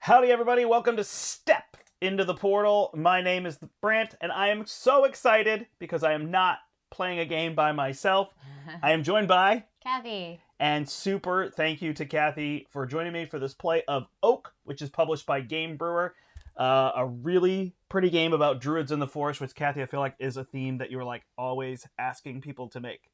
Howdy, everybody. Welcome to Step into the Portal. My name is Brandt, and I am so excited because I am not playing a game by myself. I am joined by Kathy. And super thank you to Kathy for joining me for this play of Oak, which is published by Game Brewer. A really pretty game about druids in the forest, which, Kathy, I feel like is a theme that you were like always asking people to make.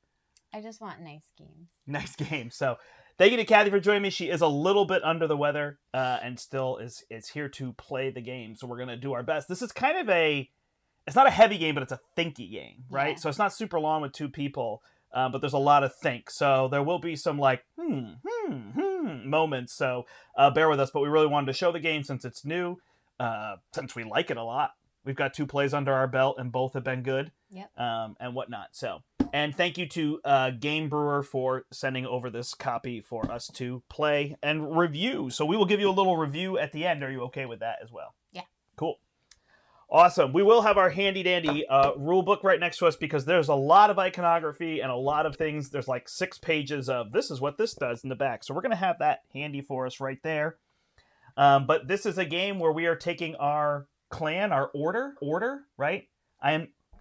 I just want nice games. Nice game. So thank you to Kathy for joining me. She is a little bit under the weather and still is here to play the game. So we're going to do our best. This is kind of it's not a heavy game, but it's a thinky game, right? Yeah. So it's not super long with two people, but there's a lot of think. So there will be some like, moments. So bear with us. But we really wanted to show the game since it's new, since we like it a lot. We've got 2 plays under our belt and both have been good. Yep. And whatnot. So, and thank you to Game Brewer for sending over this copy for us to play and review. So we will give you a little review at the end. Are you okay with that as well? Yeah. Cool. Awesome. We will have our handy dandy rule book right next to us because there's a lot of iconography and a lot of things. There's like 6 pages of this is what this does in the back. So we're going to have that handy for us right there. But this is a game where we are taking our clan, our order, right?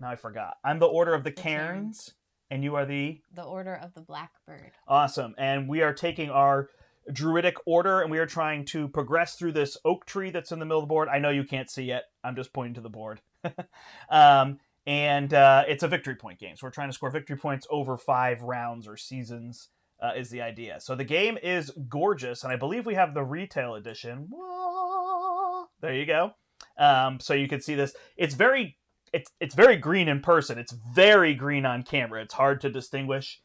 Now I forgot. I'm the Order of the Cairns, and you are the Order of the Blackbird. Awesome. And we are taking our druidic order, and we are trying to progress through this oak tree that's in the middle of the board. I know you can't see it. I'm just pointing to the board. And it's a victory point game. So we're trying to score victory points over 5 rounds or seasons is the idea. So the game is gorgeous, and I believe we have the retail edition. There you go. So you can see this. It's very green in person. It's very green on camera. It's hard to distinguish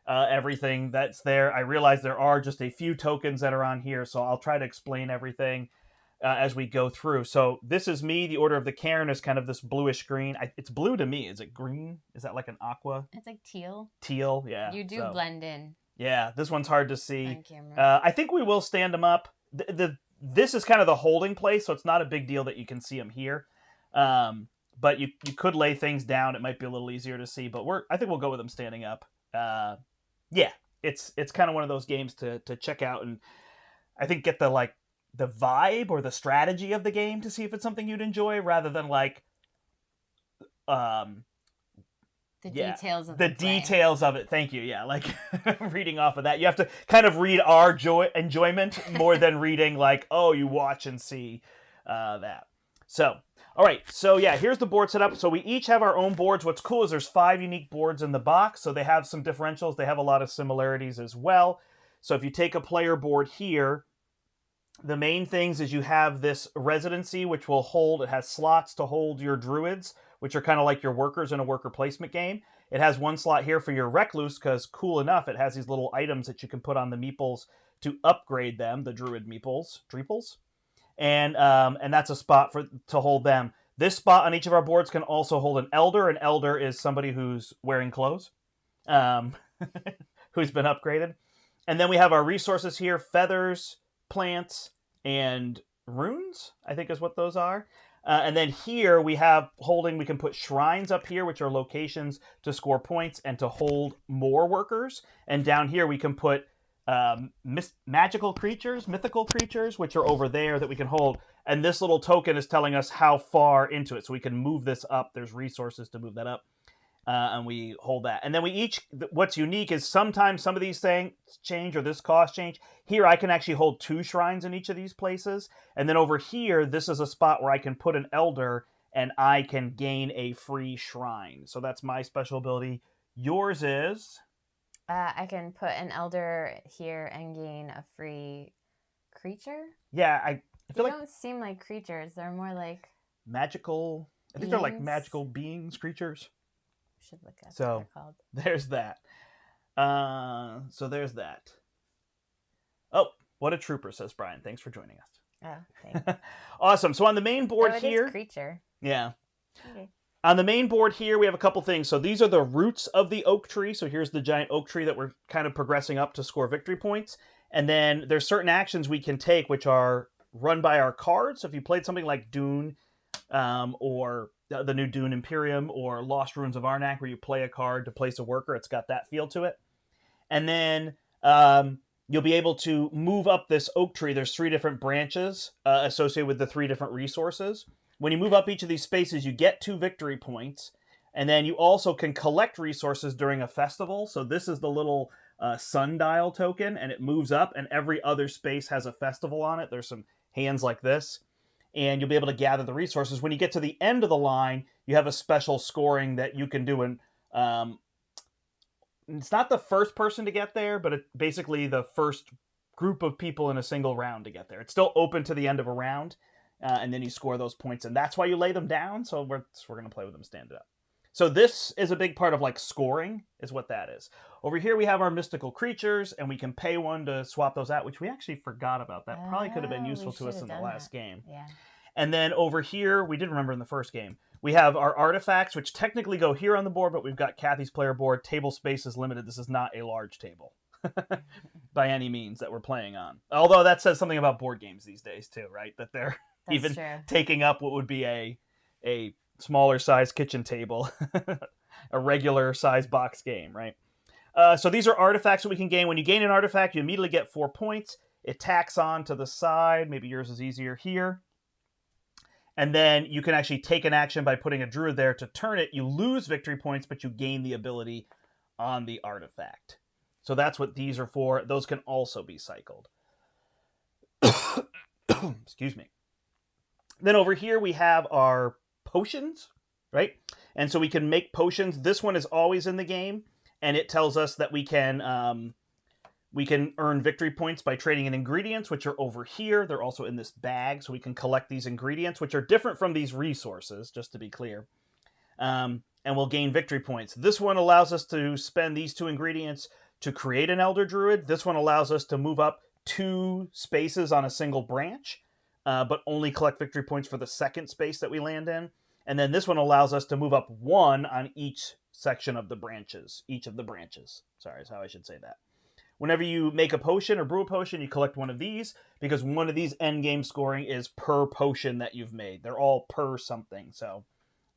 everything that's there. I realize there are just a few tokens that are on here, so I'll try to explain everything as we go through. So this is me. The Order of the Cairn is kind of this bluish green. It's blue to me. Is it green? Is that like an aqua? It's like teal. Teal, yeah. You do blend in. Yeah, this one's hard to see. On camera. I think we will stand them up. This is kind of the holding place, so it's not a big deal that you can see them here. But you could lay things down. It might be a little easier to see, but I think we'll go with them standing up. Yeah, it's kind of one of those games to check out and I think get the vibe or the strategy of the game to see if it's something you'd enjoy rather than details of the details of it. Thank you. Yeah, like reading off of that. You have to kind of read our enjoyment more than reading you watch and see that. So, all right. So yeah, here's the board setup. So we each have our own boards. What's cool is there's 5 unique boards in the box. So they have some differentials. They have a lot of similarities as well. So if you take a player board here, the main things is you have this residency, which it has slots to hold your druids, which are kind of like your workers in a worker placement game. It has 1 slot here for your recluse because, cool enough, it has these little items that you can put on the meeples to upgrade them, the druid meeples, treeples. And that's a spot to hold them. This spot on each of our boards can also hold an elder. An elder is somebody who's wearing clothes, who's been upgraded. And then we have our resources here, feathers, plants, and runes, I think is what those are. And then here we can put shrines up here, which are locations to score points and to hold more workers. And down here we can put mythical creatures, which are over there that we can hold. And this little token is telling us how far into it. So we can move this up. There's resources to move that up. And we hold that. And then what's unique is sometimes some of these things change or this cost change. Here I can actually hold 2 shrines in each of these places. And then over here, this is a spot where I can put an elder and I can gain a free shrine. So that's my special ability. Yours is? I can put an elder here and gain a free creature. Yeah, I feel they don't seem like creatures. They're more like magical. I think they're like magical beings, creatures. Should look up what they're called. There's that. So there's that. Oh, what a trooper, says Brian. Thanks for joining us. Oh, thanks. Awesome. So on the main board here, is creature. Yeah. Okay. On the main board here, we have a couple things. So these are the roots of the oak tree. So here's the giant oak tree that we're kind of progressing up to score victory points. And then there's certain actions we can take, which are run by our cards. So if you played something like Dune, or the new Dune Imperium, or Lost Ruins of Arnak, where you play a card to place a worker, it's got that feel to it. And then you'll be able to move up this oak tree. There's 3 different branches associated with the 3 different resources. When you move up each of these spaces, you get 2 victory points. And then you also can collect resources during a festival. So this is the little sundial token, and it moves up, and every other space has a festival on it. There's some hands like this. And you'll be able to gather the resources. When you get to the end of the line, you have a special scoring that you can do. And it's not the first person to get there, but it's basically the first group of people in a single round to get there. It's still open to the end of a round, and then you score those points. And that's why you lay them down. So we're going to play with them standing up. So this is a big part of like scoring, is what that is. Over here we have our mystical creatures, and we can pay 1 to swap those out, which we actually forgot about. That probably could have been useful to us in the last game. Yeah. And then over here, we did remember in the first game, we have our artifacts, which technically go here on the board, but we've got Kathy's player board. Table space is limited. This is not a large table by any means that we're playing on. Although that says something about board games these days too, right? That they're even true. Taking up what would be a smaller size kitchen table, a regular size box game, right? So these are artifacts that we can gain. When you gain an artifact, you immediately get 4 points. It tacks on to the side. Maybe yours is easier here. And then you can actually take an action by putting a druid there to turn it. You lose victory points, but you gain the ability on the artifact. So that's what these are for. Those can also be cycled. Excuse me. Then over here we have our potions, right? And so we can make potions. This one is always in the game, and it tells us that we can earn victory points by trading in ingredients, which are over here. They're also in this bag, so we can collect these ingredients, which are different from these resources, just to be clear. And we'll gain victory points. This one allows us to spend these 2 ingredients to create an Elder Druid. This one allows us to move up 2 spaces on a single branch, but only collect victory points for the second space that we land in. And then this one allows us to move up 1 on each section of the branches. Each of the branches. Sorry, is how I should say that. Whenever you make a potion or brew a potion, you collect 1 of these, because 1 of these endgame scoring is per potion that you've made. They're all per something, so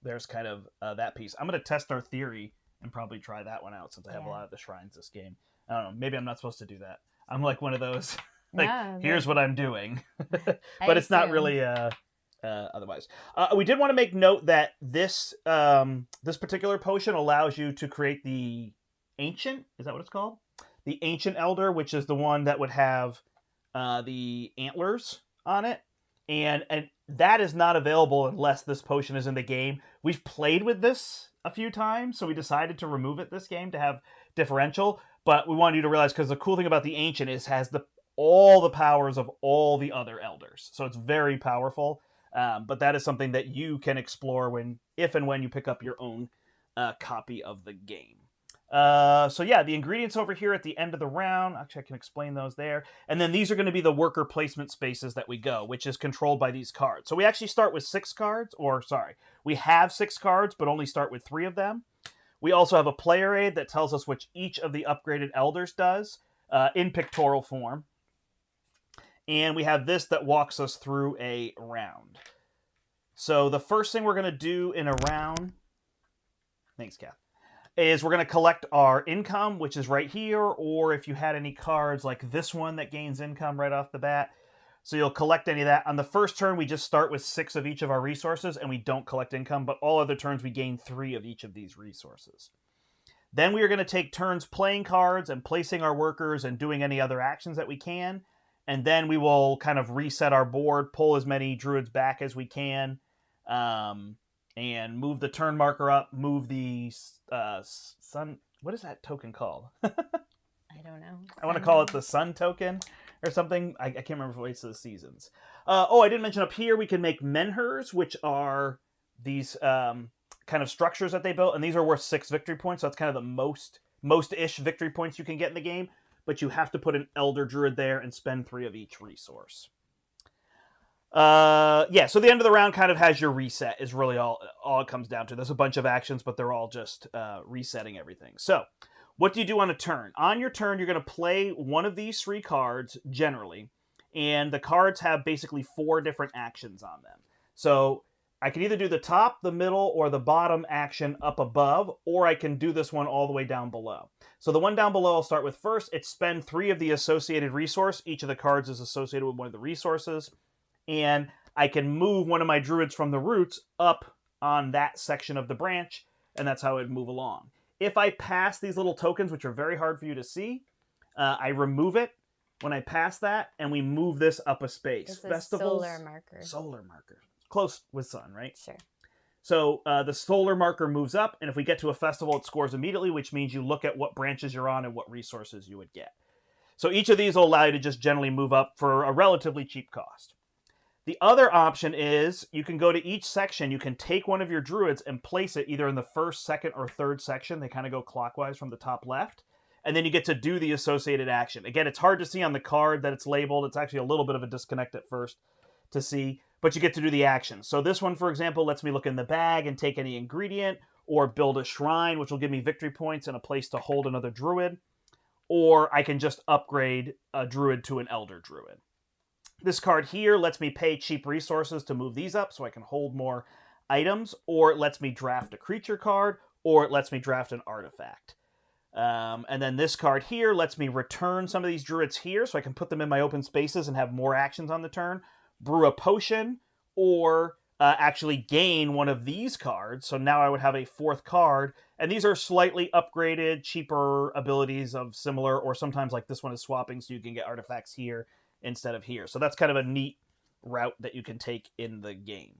there's kind of that piece. I'm going to test our theory and probably try that one out, since I have a lot of the shrines this game. I don't know, maybe I'm not supposed to do that. I'm like one of those, here's what I'm doing. But it's not really otherwise. We did want to make note that this particular potion allows you to create the Ancient, is that what it's called? The Ancient Elder, which is the one that would have the antlers on it. And that is not available unless this potion is in the game. We've played with this a few times, so we decided to remove it this game to have differential. But we wanted you to realize, because the cool thing about the Ancient is has all the powers of all the other Elders. So it's very powerful. But that is something that you can explore if and when you pick up your own copy of the game. So yeah, the ingredients over here at the end of the round, actually I can explain those there. And then these are going to be the worker placement spaces that we go, which is controlled by these cards. So we actually start with 6 cards, we have 6 cards, but only start with 3 of them. We also have a player aid that tells us which each of the upgraded elders does, in pictorial form. And we have this that walks us through a round. So the first thing we're going to do in a round, thanks, Kath, is we're going to collect our income, which is right here, or if you had any cards like this one that gains income right off the bat. So you'll collect any of that. On the first turn, we just start with 6 of each of our resources, and we don't collect income, but all other turns we gain 3 of each of these resources. Then we are going to take turns playing cards and placing our workers and doing any other actions that we can. And then we will kind of reset our board, pull as many druids back as we can, and move the turn marker up, move the sun. What is that token called? I don't know. I want to call it the sun token or something. I can't remember if it relates to the seasons. I didn't mention up here we can make menhirs, which are these kind of structures that they built, and these are worth 6 victory points. So that's kind of the most-ish victory points you can get in the game. But you have to put an Elder Druid there and spend 3 of each resource. So the end of the round kind of has your reset, is really all it comes down to. There's a bunch of actions, but they're all just resetting everything. So what do you do on a turn? On your turn, you're going to play one of these 3 cards, generally. And the cards have basically 4 different actions on them. So I can either do the top, the middle, or the bottom action up above, or I can do this one all the way down below. So the one down below I'll start with first. It's spend 3 of the associated resource. Each of the cards is associated with one of the resources. And I can move one of my druids from the roots up on that section of the branch, and that's how it would move along. If I pass these little tokens, which are very hard for you to see, I remove it when I pass that, and we move this up a space. It's a Festivals, solar marker. Solar marker. Close with sun, right? Sure. So the solar marker moves up, and if we get to a festival, it scores immediately, which means you look at what branches you're on and what resources you would get. So each of these will allow you to just generally move up for a relatively cheap cost. The other option is you can go to each section, you can take one of your druids and place it either in the first, second, or third section. They kind of go clockwise from the top left. And then you get to do the associated action. Again, it's hard to see on the card that it's labeled. It's actually a little bit of a disconnect at first to see, but you get to do the action. So this one, for example, lets me look in the bag and take any ingredient, or build a shrine, which will give me victory points and a place to hold another druid. Or I can just upgrade a druid to an elder druid. This card here lets me pay cheap resources to move these up so I can hold more items, or it lets me draft a creature card, or it lets me draft an artifact. And then this card here lets me return some of these druids here so I can put them in my open spaces and have more actions on the turn, brew a potion, or actually gain one of these cards. So now I would have a 4th card, and these are slightly upgraded, cheaper abilities of similar, or sometimes like this one is swapping so you can get artifacts here instead of here. So that's kind of a neat route that you can take in the game.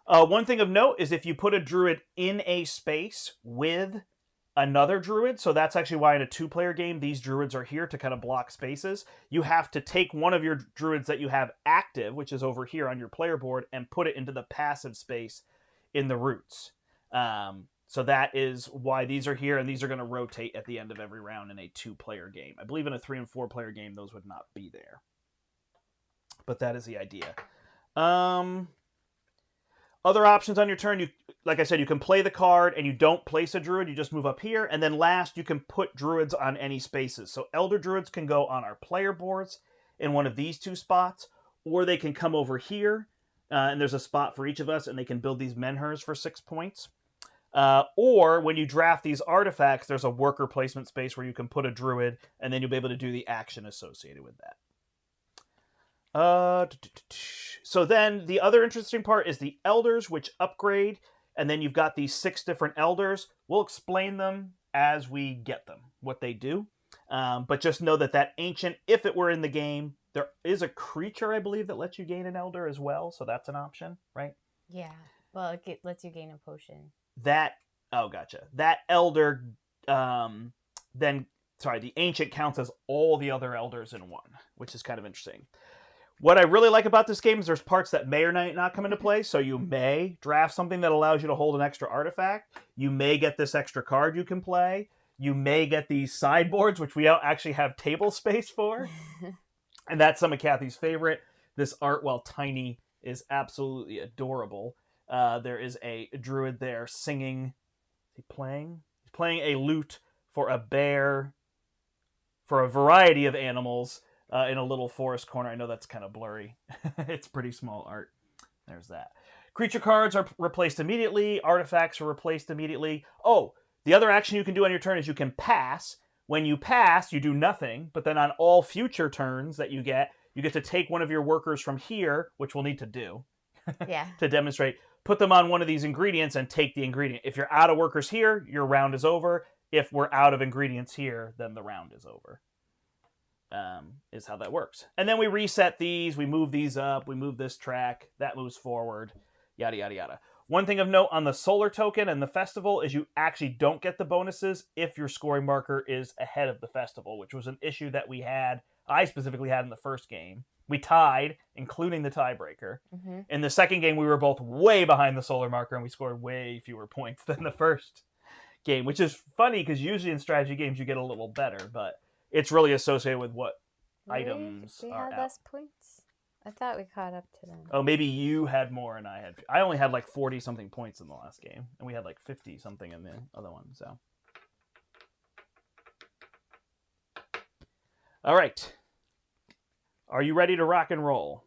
One thing of note is if you put a druid in a space with another druid, so that's actually why in a 2-player game these druids are here to kind of block spaces, you have to take one of your druids that you have active, which is over here on your player board, and put it into the passive space in the roots. So that is why these are here, and these are going to rotate at the end of every round in a 2-player game. I believe in a 3- and 4-player game those would not be there. But that is the idea. Other options on your turn, like I said, you can play the card and you don't place a druid, you just move up here. And then last, you can put druids on any spaces. So elder druids can go on our player boards in one of these 2 spots, or they can come over here, and there's a spot for each of us, and they can build these menhirs for 6 points. Or when you draft these artifacts, there's a worker placement space where you can put a druid, and then you'll be able to do the action associated with that. So then the other interesting part is the elders, which upgrade, and then you've got these 6 different elders. We'll explain them as we get them, what they do. But just know that ancient, if it were in the game, there is a creature, I believe, that lets you gain an elder as well. So that's an option, right? Yeah. Well, it lets you gain a potion. Gotcha. That elder, the ancient counts as all the other elders in one, which is kind of interesting. What I really like about this game is there's parts that may or may not come into play. So you may draft something that allows you to hold an extra artifact. You may get this extra card you can play. You may get these sideboards, which we don't actually have table space for. And that's some of Kathy's favorite. This art, while tiny, is absolutely adorable. There is a druid there singing. Is he playing? He's playing a lute for a bear, for a variety of animals, in a little forest corner. I know that's kind of blurry. It's pretty small art. There's that. Creature cards are replaced immediately. Artifacts are replaced immediately. Oh, the other action you can do on your turn is you can pass. When you pass, you do nothing, but then on all future turns that you get to take one of your workers from here, which we'll need to do to demonstrate, put them on one of these ingredients and take the ingredient. If you're out of workers here, your round is over. If we're out of ingredients here, then the round is over. Is how that works. And then we reset these, we move these up, we move this track, that moves forward, yada, yada, yada. One thing of note on the solar token and the festival is you actually don't get the bonuses if your scoring marker is ahead of the festival, which was an issue that I specifically had in the first game. We tied, including the tiebreaker. Mm-hmm. In the second game, we were both way behind the solar marker, and we scored way fewer points than the first game, which is funny because usually in strategy games you get a little better, but it's really associated with what items we are had out. Less points? I thought we caught up to them. Oh, maybe you had more and I only had like 40-something points in the last game, and we had like 50-something in the other one, so. All right. Are you ready to rock and roll?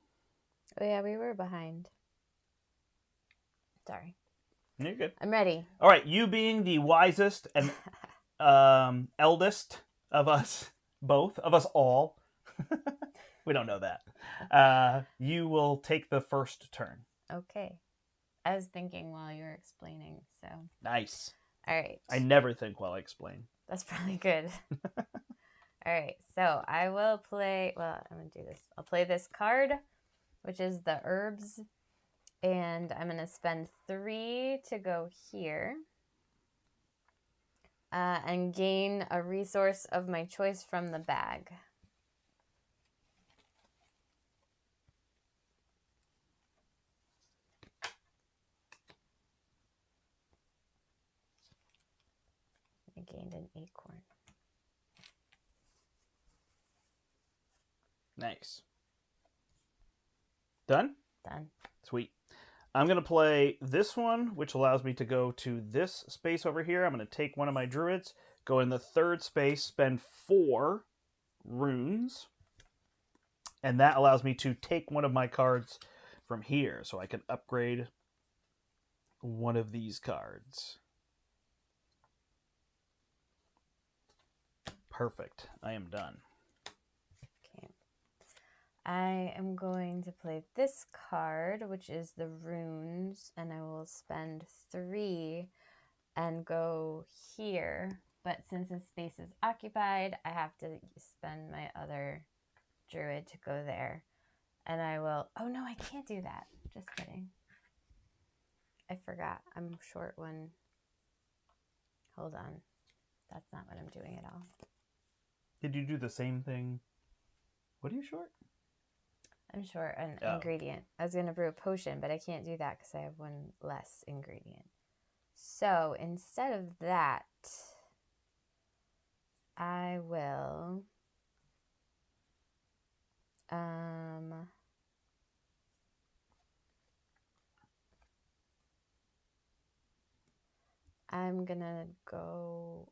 Oh, yeah, we were behind. Sorry. You're good. I'm ready. All right, you being the wisest and eldest of us both, of us all, we don't know that, you will take the first turn. Okay. I was thinking while you were explaining, so. Nice. All right. I never think while I explain. That's probably good. All right, so I will play, well, I'm going to do this. I'll play this card, which is the herbs, and I'm going to spend 3 to go here and gain a resource of my choice from the bag. I gained an acorn. Nice. Done? Done. Sweet. I'm going to play this one, which allows me to go to this space over here. I'm going to take one of my druids, go in the third space, spend 4 runes, and that allows me to take one of my cards from here, so I can upgrade one of these cards. Perfect. I am done. Okay. I am going to play this card, which is the runes, and I will spend 3 and go here. But since this space is occupied, I have to spend my other druid to go there. And I will... Oh, no, I can't do that. Just kidding. I forgot. I'm short 1. Hold on. That's not what I'm doing at all. Did you do the same thing? What are you short? I'm short an ingredient. I was going to brew a potion, but I can't do that because I have 1 less ingredient. So instead of that, I will... I'm going to go...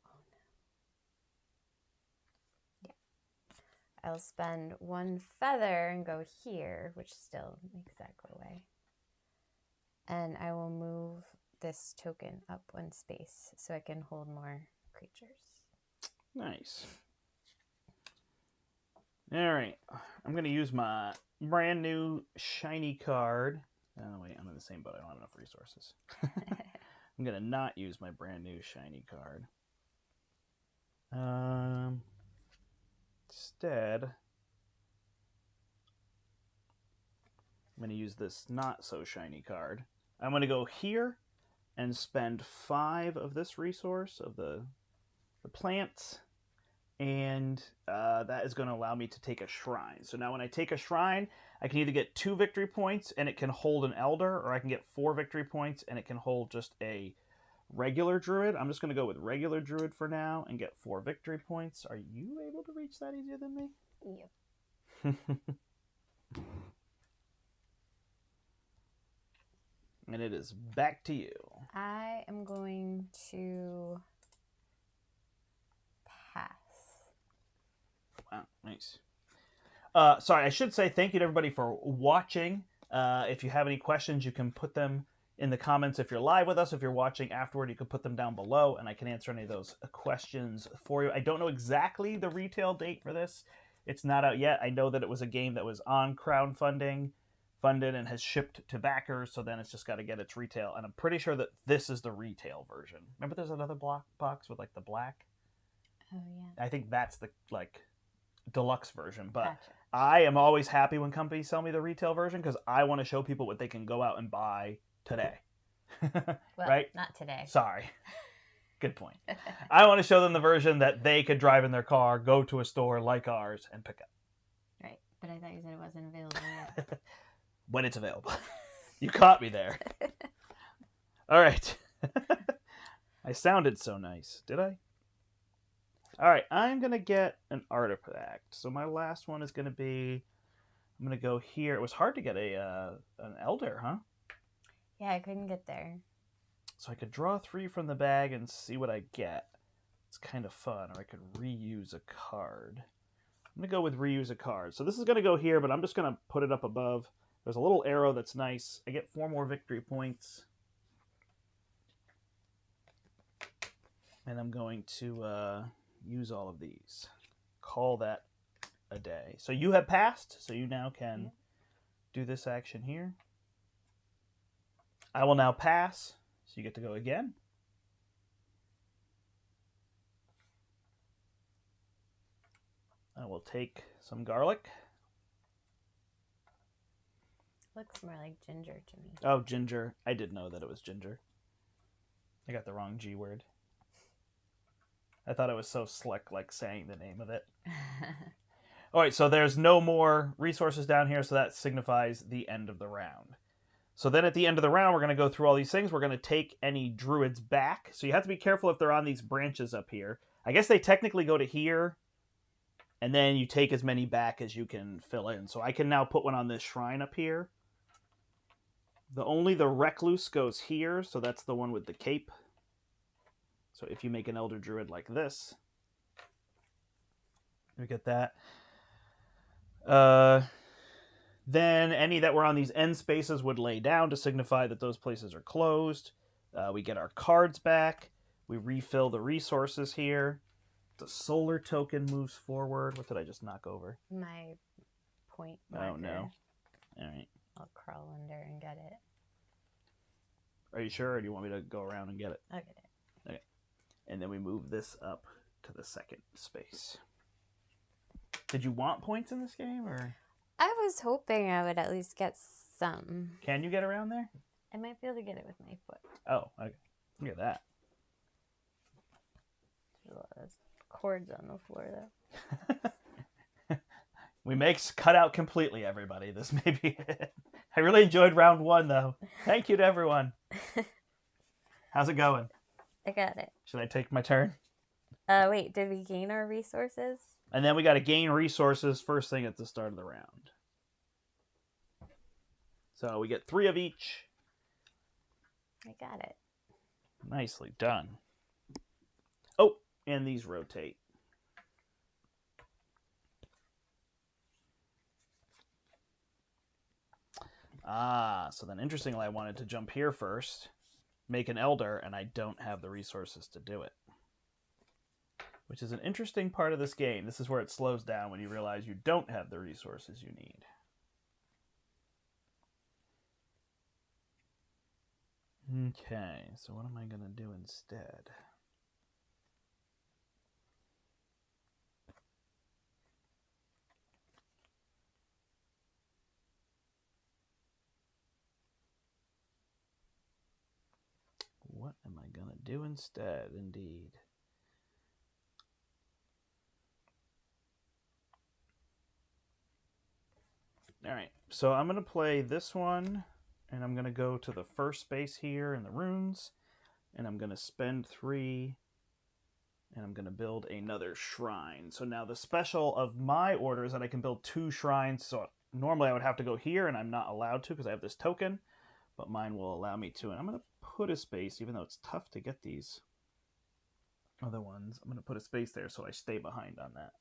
I'll spend 1 feather and go here, which still makes that go away. And I will move this token up 1 space so I can hold more creatures. Nice. All right. I'm going to use my brand new shiny card. Oh, wait. I'm in the same boat. I don't have enough resources. I'm going to not use my brand new shiny card. Instead, I'm going to use this not so shiny card. I'm going to go here and spend 5 of this resource of the plants, and that is going to allow me to take a shrine. So now when I take a shrine, I can either get 2 victory points and it can hold an elder, or I can get 4 victory points and it can hold just a regular druid. I'm just going to go with regular druid for now and get 4 victory points. Are you able to reach that easier than me? Yep. And it is back to you. I am going to pass. Wow, nice. Sorry, I should say thank you to everybody for watching. If you have any questions, you can put them in the comments. If you're live with us, if you're watching afterward, you can put them down below, and I can answer any of those questions for you. I don't know exactly the retail date for this. It's not out yet. I know that it was a game that was on crowdfunding, funded, and has shipped to backers, so then it's just got to get its retail, and I'm pretty sure that this is the retail version. Remember there's another box with, like, the black? Oh, yeah. I think that's the, like, deluxe version, but Gotcha. I am always happy when companies sell me the retail version because I want to show people what they can go out and buy today. Well, right? not today. Sorry. Good point. I want to show them the version that they could drive in their car, go to a store like ours, and pick up. Right, but I thought you said it wasn't available yet. When it's available. You caught me there. All right. I sounded so nice. Did I? All right. I'm going to get an artifact. So my last one is going to be... I'm going to go here. It was hard to get an elder, huh? Yeah, I couldn't get there. So I could draw 3 from the bag and see what I get. It's kind of fun. Or I could reuse a card. I'm going to go with reuse a card. So this is going to go here, but I'm just going to put it up above. There's a little arrow that's nice. I get 4 more victory points. And I'm going to use all of these. Call that a day. So you have passed, so you now can do this action here. I will now pass, so you get to go again. I will take some garlic. Looks more like ginger to me. Oh, ginger. I did know that it was ginger. I got the wrong G word. I thought it was so slick, like saying the name of it. All right, so there's no more resources down here, so that signifies the end of the round. So then at the end of the round, we're going to go through all these things. We're going to take any druids back. So you have to be careful if they're on these branches up here. I guess they technically go to here, and then you take as many back as you can fill in. So I can now put one on this shrine up here. Only the recluse goes here, so that's the one with the cape. So if you make an elder druid like this, we get that. Then any that were on these end spaces would lay down to signify that those places are closed. We get our cards back. We refill the resources here. The solar token moves forward. What did I just knock over? My point marker. Oh, no. All right. I'll crawl under and get it. Are you sure, or do you want me to go around and get it? I'll get it. Okay. And then we move this up to the second space. Did you want points in this game, or? I was hoping I would at least get some. Can you get around there? I might be able to get it with my foot. Oh, okay. Look at that. There's a lot of cords on the floor, though. We make cut out completely, everybody. This may be it. I really enjoyed round 1, though. Thank you to everyone. How's it going? I got it. Should I take my turn? Wait, did we gain our resources? And then we got to gain resources first thing at the start of the round. So we get 3 of each. I got it. Nicely done. Oh, and these rotate. So then interestingly, I wanted to jump here first, make an elder, and I don't have the resources to do it. Which is an interesting part of this game. This is where it slows down when you realize you don't have the resources you need. Okay, so what am I going to do instead? What am I going to do instead, indeed? All right, so I'm going to play this one, and I'm going to go to the first space here in the runes, and I'm going to spend 3, and I'm going to build another shrine. So now the special of my order is that I can build 2 shrines. So normally I would have to go here, and I'm not allowed to because I have this token, but mine will allow me to. And I'm going to put a space, even though it's tough to get these other ones, I'm going to put a space there so I stay behind on that.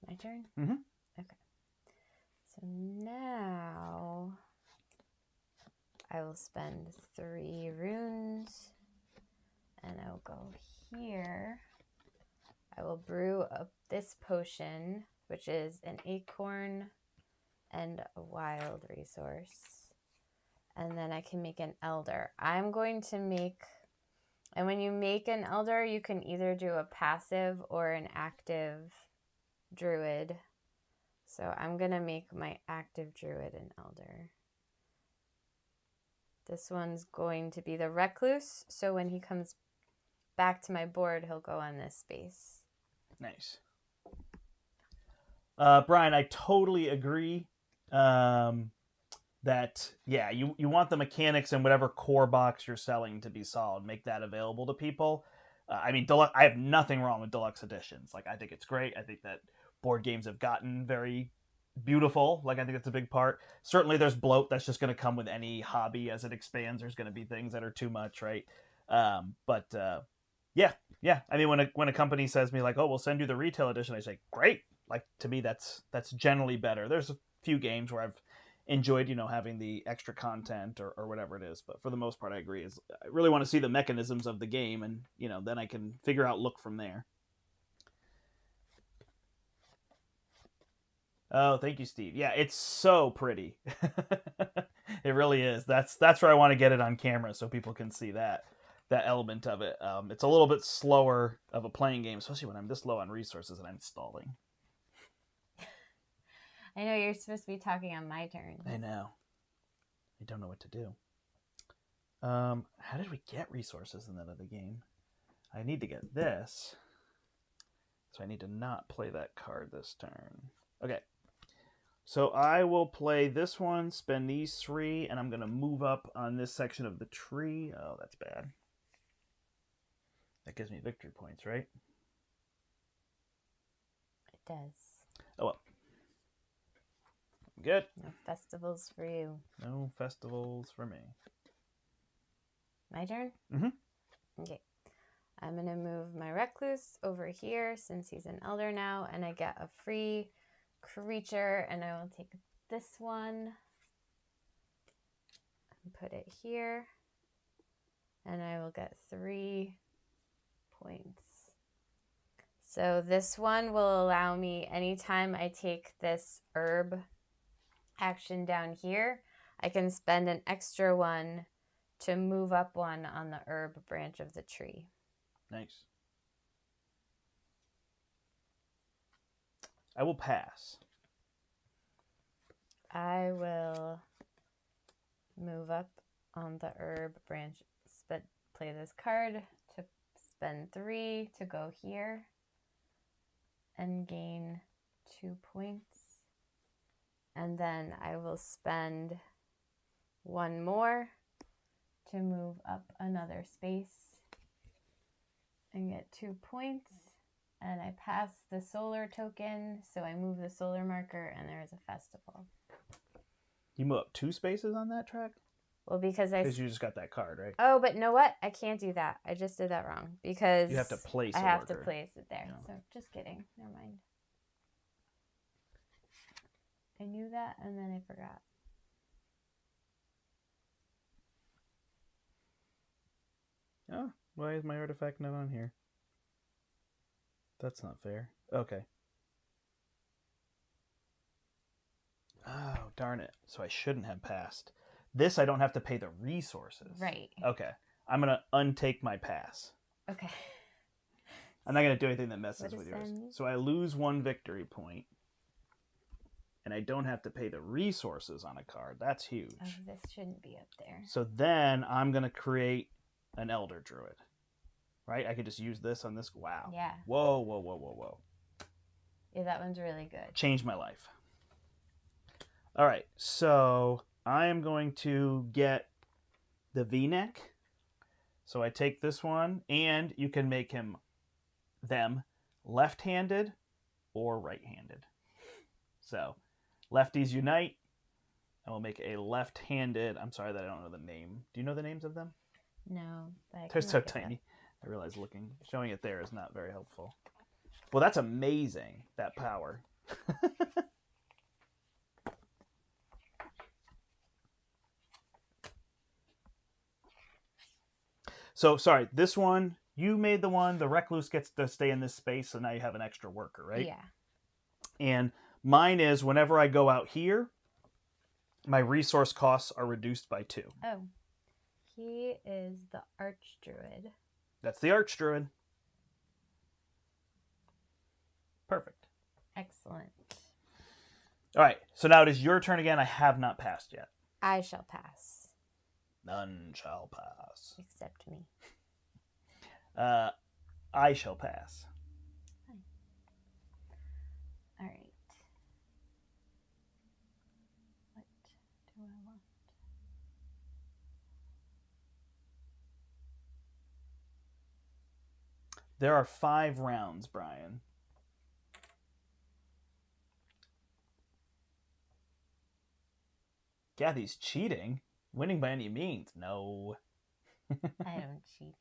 My turn? Mm-hmm. Okay. So now I will spend 3 runes, and I'll go here. I will brew up this potion, which is an acorn and a wild resource. And then I can make an elder. I'm going to make, and when you make an elder, you can either do a passive or an active druid. So I'm going to make my active druid an elder. This one's going to be the recluse. So when he comes back to my board, he'll go on this space. Nice. Brian, I totally agree that, yeah, you want the mechanics in whatever core box you're selling to be solid. Make that available to people. I mean, I have nothing wrong with deluxe editions. Like, I think it's great. I think that board games have gotten very beautiful. Like, I think that's a big part. Certainly there's bloat that's just going to come with any hobby as it expands. There's going to be things that are too much, right? Yeah. I mean, when a company says to me like, oh, we'll send you the retail edition, I say, great. Like, to me, that's generally better. There's a few games where I've enjoyed, having the extra content or whatever it is. But for the most part, I agree. I really want to see the mechanisms of the game, and then I can figure out look from there. Oh, thank you, Steve. Yeah, it's so pretty. It really is. That's where I want to get it on camera so people can see that element of it. It's a little bit slower of a playing game, especially when I'm this low on resources and I'm installing. I know you're supposed to be talking on my turn. I know. I don't know what to do. How did we get resources in that other game? I need to get this. So I need to not play that card this turn. Okay. So I will play this one, spend these 3, and I'm going to move up on this section of the tree. Oh, that's bad. That gives me victory points, right? It does. Oh, well. Good. No festivals for you. No festivals for me. My turn? Mm-hmm. Okay. I'm going to move my recluse over here since he's an elder now, and I get a free creature, and I will take this one and put it here, and I will get 3 points. So this one will allow me, anytime I take this herb action down here, I can spend an extra 1 to move up 1 on the herb branch of the tree. Nice. I will pass. I will move up on the herb branch, play this card to spend 3 to go here and gain 2 points. And then I will spend 1 more to move up another space and get 2 points. And I pass the solar token, so I move the solar marker, and there's a festival. You move up 2 spaces on that track? Well, because you just got that card, right? Oh, but know what? I can't do that. I just did that wrong because you have to place. I have to place it there. Yeah. So just kidding. Never mind. I knew that, and then I forgot. Oh, why is my artifact not on here? That's not fair. Okay. Oh, darn it. So I shouldn't have passed. This I don't have to pay the resources. Right. Okay. I'm going to untake my pass. Okay. I'm not going to do anything that messes with yours. So I lose 1 victory point. And I don't have to pay the resources on a card. That's huge. Oh, this shouldn't be up there. So then I'm going to create an Elder Druid. Right? I could just use this on this. Wow. Yeah. Whoa, whoa, whoa, whoa, whoa. Yeah, that one's really good. Changed my life. All right. So I am going to get the V-neck. So I take this one, and you can make them left-handed or right-handed. So lefties unite, and we'll make a left-handed. I'm sorry that I don't know the name. Do you know the names of them? No. But They're so tiny. I realize showing it there is not very helpful. Well, that's amazing, that power. So, sorry, this one, you made the one, the recluse gets to stay in this space, so now you have an extra worker, right? Yeah. And mine is, whenever I go out here, my resource costs are reduced by 2. Oh. He is the Archdruid. That's the Archdruid. Perfect. Excellent. All right, so now it is your turn again. I have not passed yet. I shall pass. None shall pass. Except me. I shall pass. Fine. All right. What do I want? There are 5 rounds, Brian. Kathy's cheating. Winning by any means. No. I don't cheat.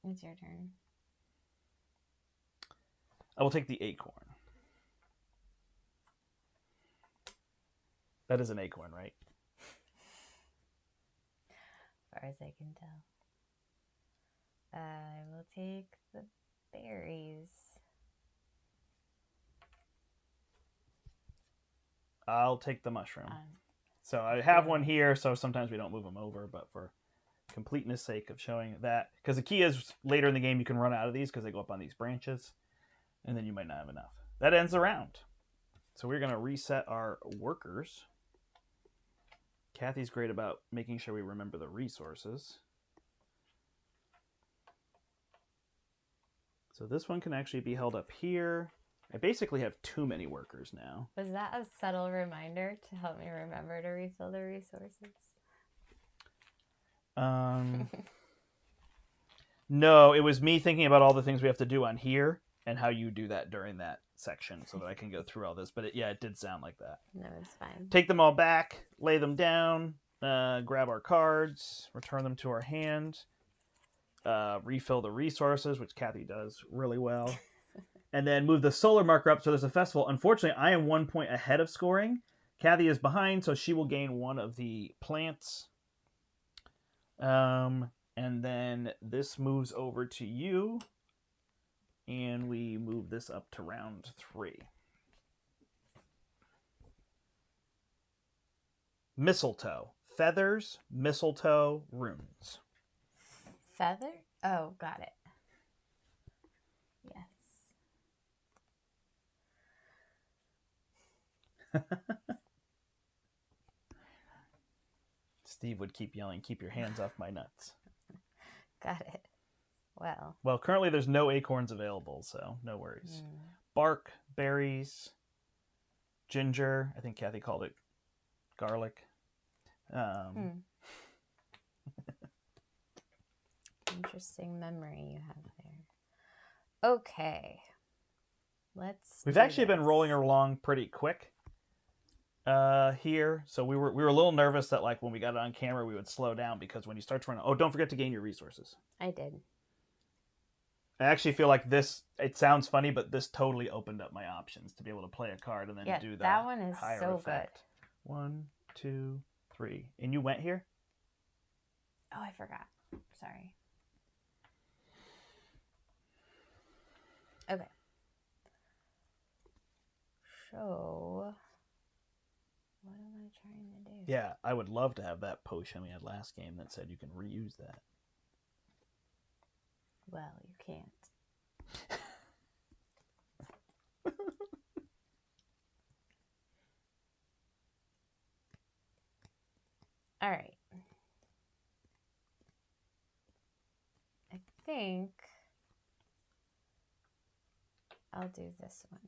It's your turn. I will take the acorn. That is an acorn, right? As far as I can tell. I will take the berries. I'll take the mushroom. So I have one here, so sometimes we don't move them over, but for completeness sake of showing that, because the key is later in the game you can run out of these because they go up on these branches, and then you might not have enough. That ends the round. So we're going to reset our workers. Kathy's great about making sure we remember the resources. So this one can actually be held up here. I basically have too many workers now. Was that a subtle reminder to help me remember to refill the resources? No, it was me thinking about all the things we have to do on here and how you do that during that section so that I can go through all this. But it did sound like that. No, it's fine. Take them all back, lay them down, grab our cards, return them to our hand, refill the resources, which Kathy does really well. And then move the solar marker up so there's a festival. Unfortunately, I am 1 point ahead of scoring. Kathy is behind, so she will gain one of the plants. And then this moves over to you. And we move this up to round 3. Mistletoe. Feathers, mistletoe, runes. Feather? Oh, got it. Yes. Steve would keep yelling, "Keep your hands off my nuts." Got it. Well, currently there's no acorns available, so no worries. Bark, berries, ginger. I think Kathy called it garlic. Interesting memory you have there. Okay. We've actually been rolling along pretty quick here. So we were a little nervous that like when we got it on camera we would slow down because when you start to run, don't forget to gain your resources. I did. I actually feel like this, it sounds funny, but this totally opened up my options to be able to play a card and then do that one is higher so effect. Good. 1, 2, 3. And you went here? Oh, I forgot. Sorry. Okay. So, what am I trying to do? Yeah, I would love to have that potion we had last game that said you can reuse that. Well, you can't. All right. I think I'll do this one.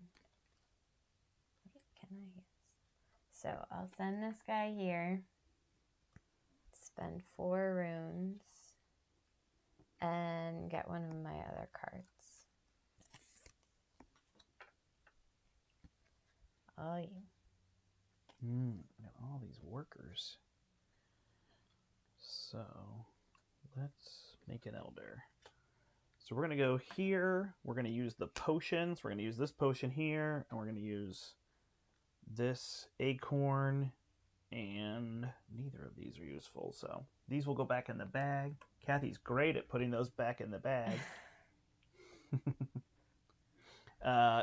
Wait, can I? Yes. So I'll send this guy here. Spend 4 runes. And get one of my other cards. Oh, you. Got all these workers. So let's make an elder. So we're going to go here. We're going to use the potions. We're going to use this potion here. And we're going to use this acorn. And neither of these are useful. So these will go back in the bag. Kathy's great at putting those back in the bag.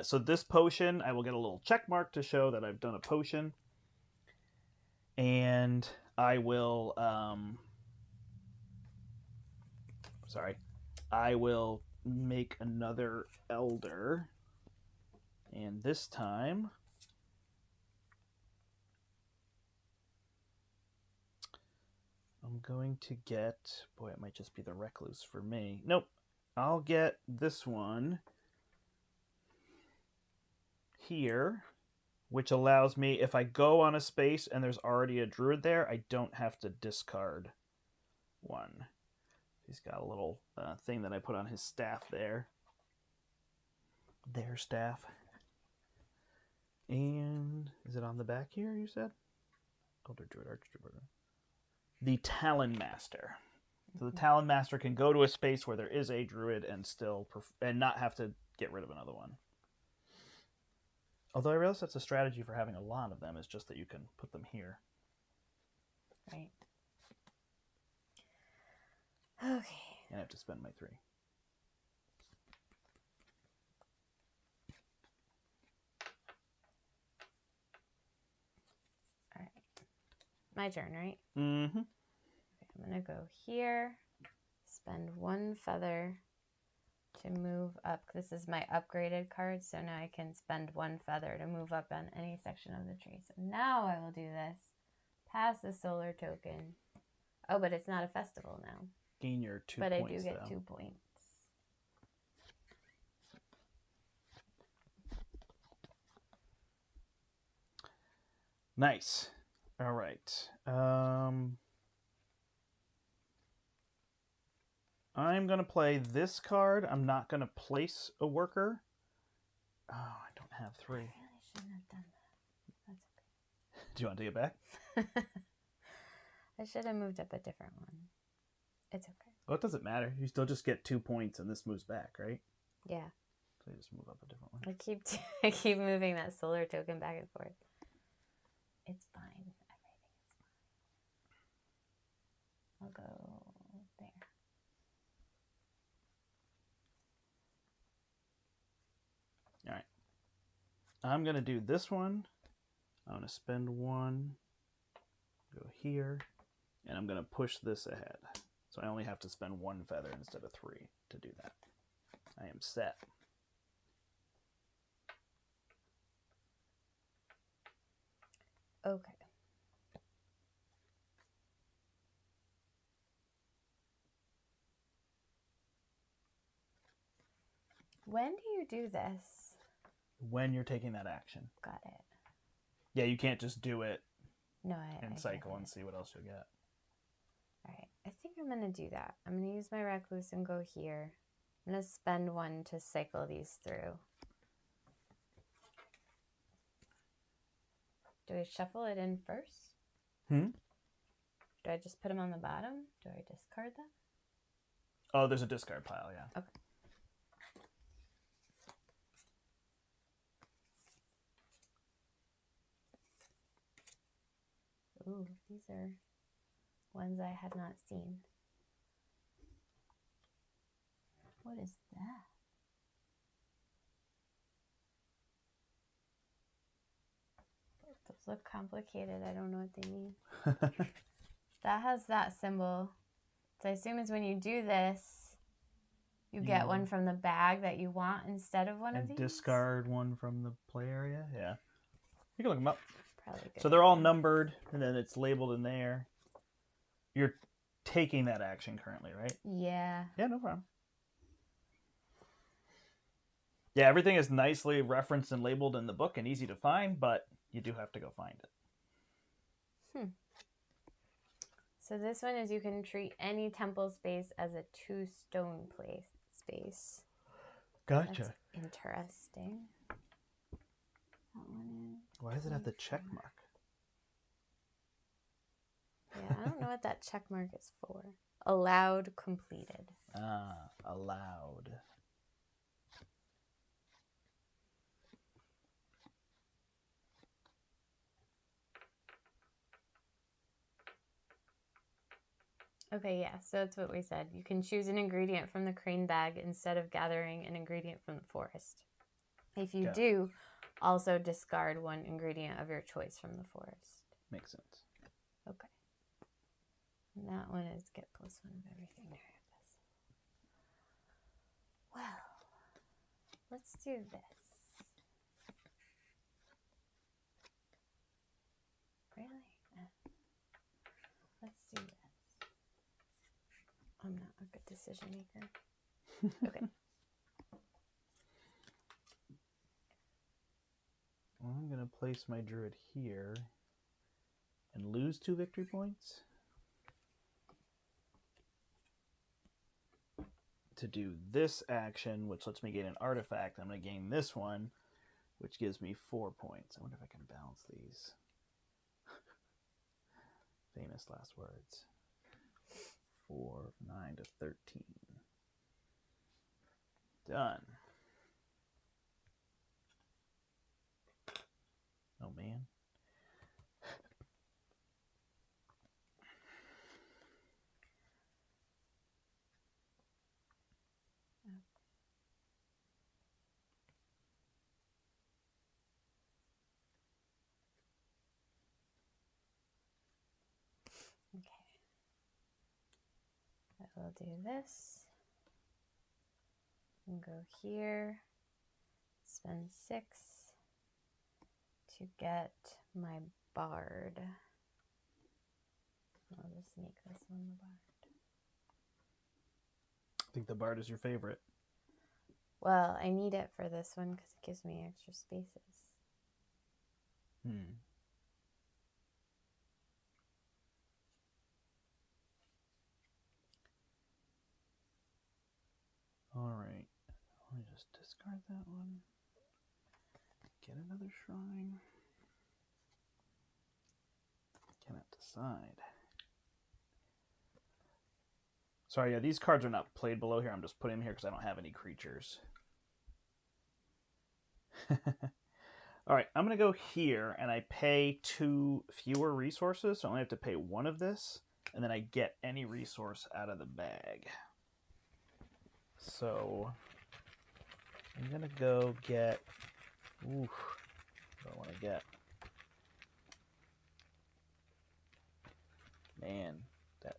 So this potion, I will get a little check mark to show that I've done a potion. And I will, I will make another elder. And this time, I'm going to get, boy, it might just be the recluse for me. Nope. I'll get this one here, which allows me, if I go on a space and there's already a druid there, I don't have to discard one. He's got a little thing that I put on his staff there. Their staff. And is it on the back here, you said? Elder Druid, Archdruid. The Talon Master. So the Talon Master can go to a space where there is a druid and still and not have to get rid of another one. Although I realize that's a strategy for having a lot of them. It's just that you can put them here. Right. Okay. And I have to spend my 3. All right. My turn, right? Mm-hmm. Okay, I'm going to go here, spend 1 feather to move up. This is my upgraded card, so now I can spend 1 feather to move up on any section of the tree. So now I will do this. Pass the solar token. Oh, but it's not a festival now. Gain your 2 but points, I do get though. 2 points. Nice. All right. I'm going to play this card. I'm not going to place a worker. Oh, I don't have 3. I really shouldn't have done that. That's okay. Do you want to take it back? I should have moved up a different one. It's okay. Well, it doesn't matter. You still just get 2 points, and this moves back, right? Yeah. So you just move up a different one. I keep moving that solar token back and forth. It's fine. Everything is fine. I'll go there. All right. I'm going to do this one. I'm going to spend 1. Go here. And I'm going to push this ahead. So I only have to spend 1 feather instead of 3 to do that. I am set. Okay. When do you do this? When you're taking that action. Got it. Yeah, you can't just do it No, and cycle and see what else you'll get. All right. I think I'm going to do that. I'm going to use my recluse and go here. I'm going to spend 1 to cycle these through. Do I shuffle it in first? Hmm? Do I just put them on the bottom? Do I discard them? Oh, there's a discard pile, yeah. Okay. Ooh, these are ones I had not seen. What is that? Those look complicated. I don't know what they mean. That has that symbol. So I assume it's when you do this, you get one from the bag that you want instead of one of these? Discard one from the play area? Yeah. You can look them up. Probably good. So they're all numbered, and then it's labeled in there. You're taking that action currently, right? Yeah. Yeah, no problem. Yeah, everything is nicely referenced and labeled in the book and easy to find, but you do have to go find it. So this one is you can treat any temple space as a 2 stone place space. Gotcha. That's interesting. That one is. Why does it have the check mark? Yeah, I don't know what that check mark is for. Allowed completed. Ah, allowed. Okay, yeah, so that's what we said. You can choose an ingredient from the crane bag instead of gathering an ingredient from the forest. If you do, also discard 1 ingredient of your choice from the forest. Makes sense. Okay. And that one is get +1 of everything there. Well, let's do this. Really? Let's do this. I'm not a good decision maker. Okay. Well, I'm going to place my druid here and lose 2 victory points to do this action, which lets me gain an artifact. I'm going to gain this one, which gives me 4 points. I wonder if I can balance these. Famous last words. 4, 9 to 13. Done. will do this. And go here. Spend 6 to get my bard. I'll just sneak this on the bard. I think the bard is your favorite. Well, I need it for this one because it gives me extra spaces. All right. Let me just discard that one. Get another shrine. Cannot decide. Sorry, yeah, these cards are not played below here. I'm just putting them here because I don't have any creatures. All right, I'm going to go here, and I pay 2 fewer resources, so I only have to pay 1 of this, and then I get any resource out of the bag. So I'm going to go get... Ooh, what do I want to get? Man, that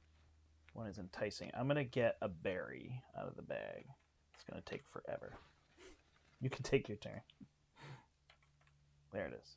one is enticing. I'm going to get a berry out of the bag. It's going to take forever. You can take your turn. There it is.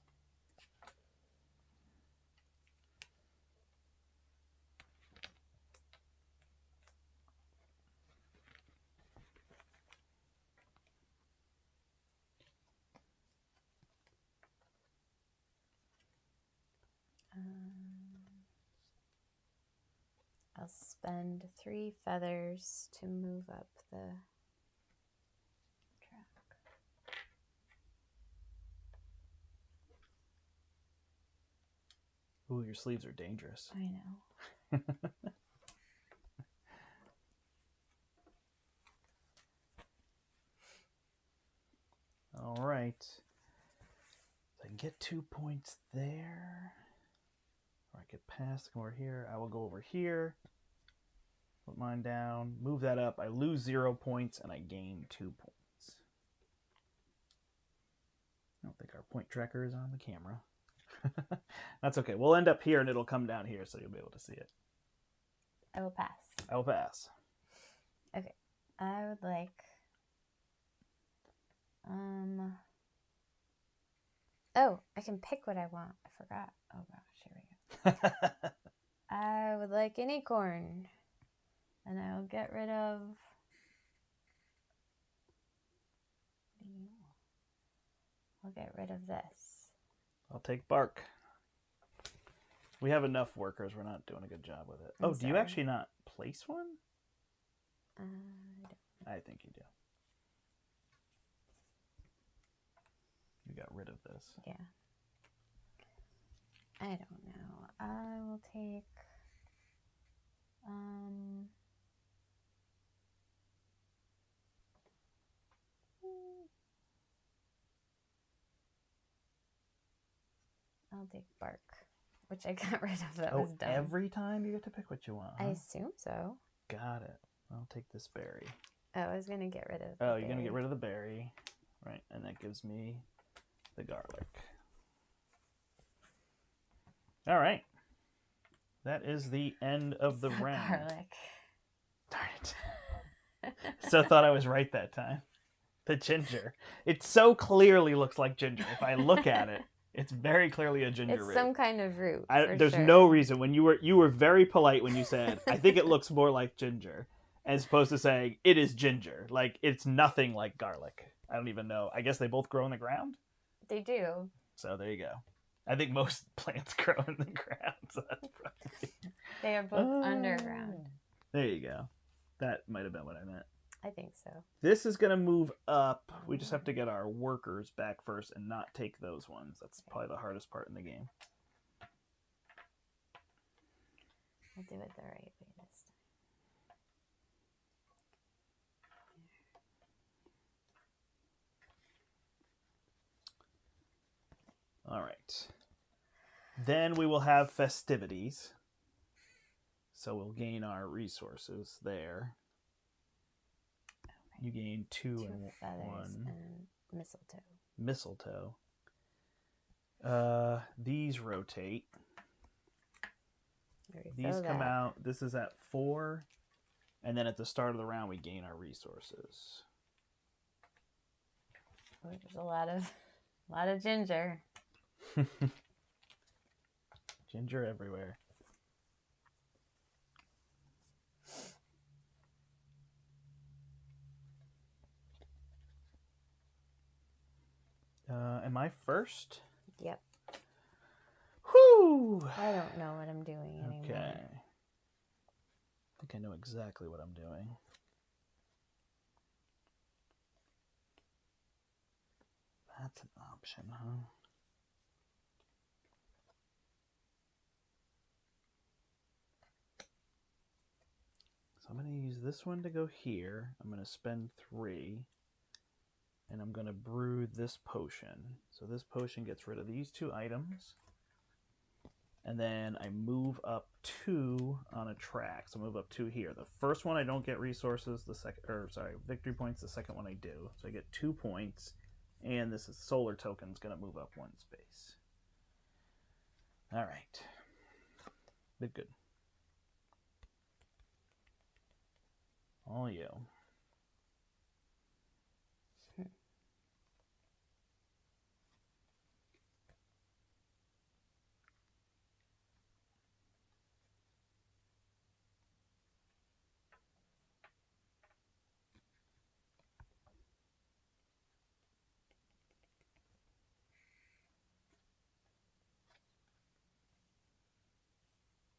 I'll spend 3 feathers to move up the track. Ooh, your sleeves are dangerous. I know. All right. So I can get 2 points there. Or I could pass, come over here. I will go over here. Put mine down. Move that up. I lose 0 points and I gain 2 points. I don't think our point tracker is on the camera. That's okay. We'll end up here and it'll come down here so you'll be able to see it. I will pass. I will pass. Okay. I would like... Oh, I can pick what I want. I forgot. Oh gosh, here we go. I would like an acorn. And I will get rid of... I'll get rid of this. I'll take bark. We have enough workers. We're not doing a good job with it. I'm do sorry. you actually not place one? I don't. I think you do. You got rid of this. Yeah. I don't know. I will take... I'll take bark, which I got rid of. That was dumb. Every time you get to pick what you want, huh? I assume so. Got it. I'll take this berry. Oh, I was going to get rid of Oh, you're going to get rid of the berry. Right, and that gives me the garlic. All right. That is the end of the round. Garlic. Darn it. So thought I was right that time. The ginger. It so clearly looks like ginger. If I look at it, it's very clearly a ginger root. It's some kind of root. There's no reason. When you were very polite when you said, I think it looks more like ginger, as opposed to saying it is ginger. Like, it's nothing like garlic. I don't even know. I guess they both grow in the ground? They do. So there you go. I think most plants grow in the ground. So that's probably... They are both underground. There you go. That might have been what I meant. I think so. This is going to move up. We just have to get our workers back first and not take those ones. That's probably the hardest part in the game. I'll do it the right way this time. All right. Then we will have festivities. So we'll gain our resources there. You gain 2 and feathers 1. And mistletoe. Mistletoe. These rotate. These come out. This is at 4. And then at the start of the round, we gain our resources. There's a lot of ginger. Ginger everywhere. Am I first? Yep. Whew! I don't know what I'm doing anymore. Okay. I think I know exactly what I'm doing. That's an option, huh? So I'm going to use this one to go here. I'm going to spend 3. And I'm going to brew this potion. So this potion gets rid of these 2 items. And then I move up 2 on a track. So I move up 2 here. The first one I don't get resources. Victory points. The second one I do. So I get 2 points. And this is solar token is going to move up 1 space. All right. Bit good. All you.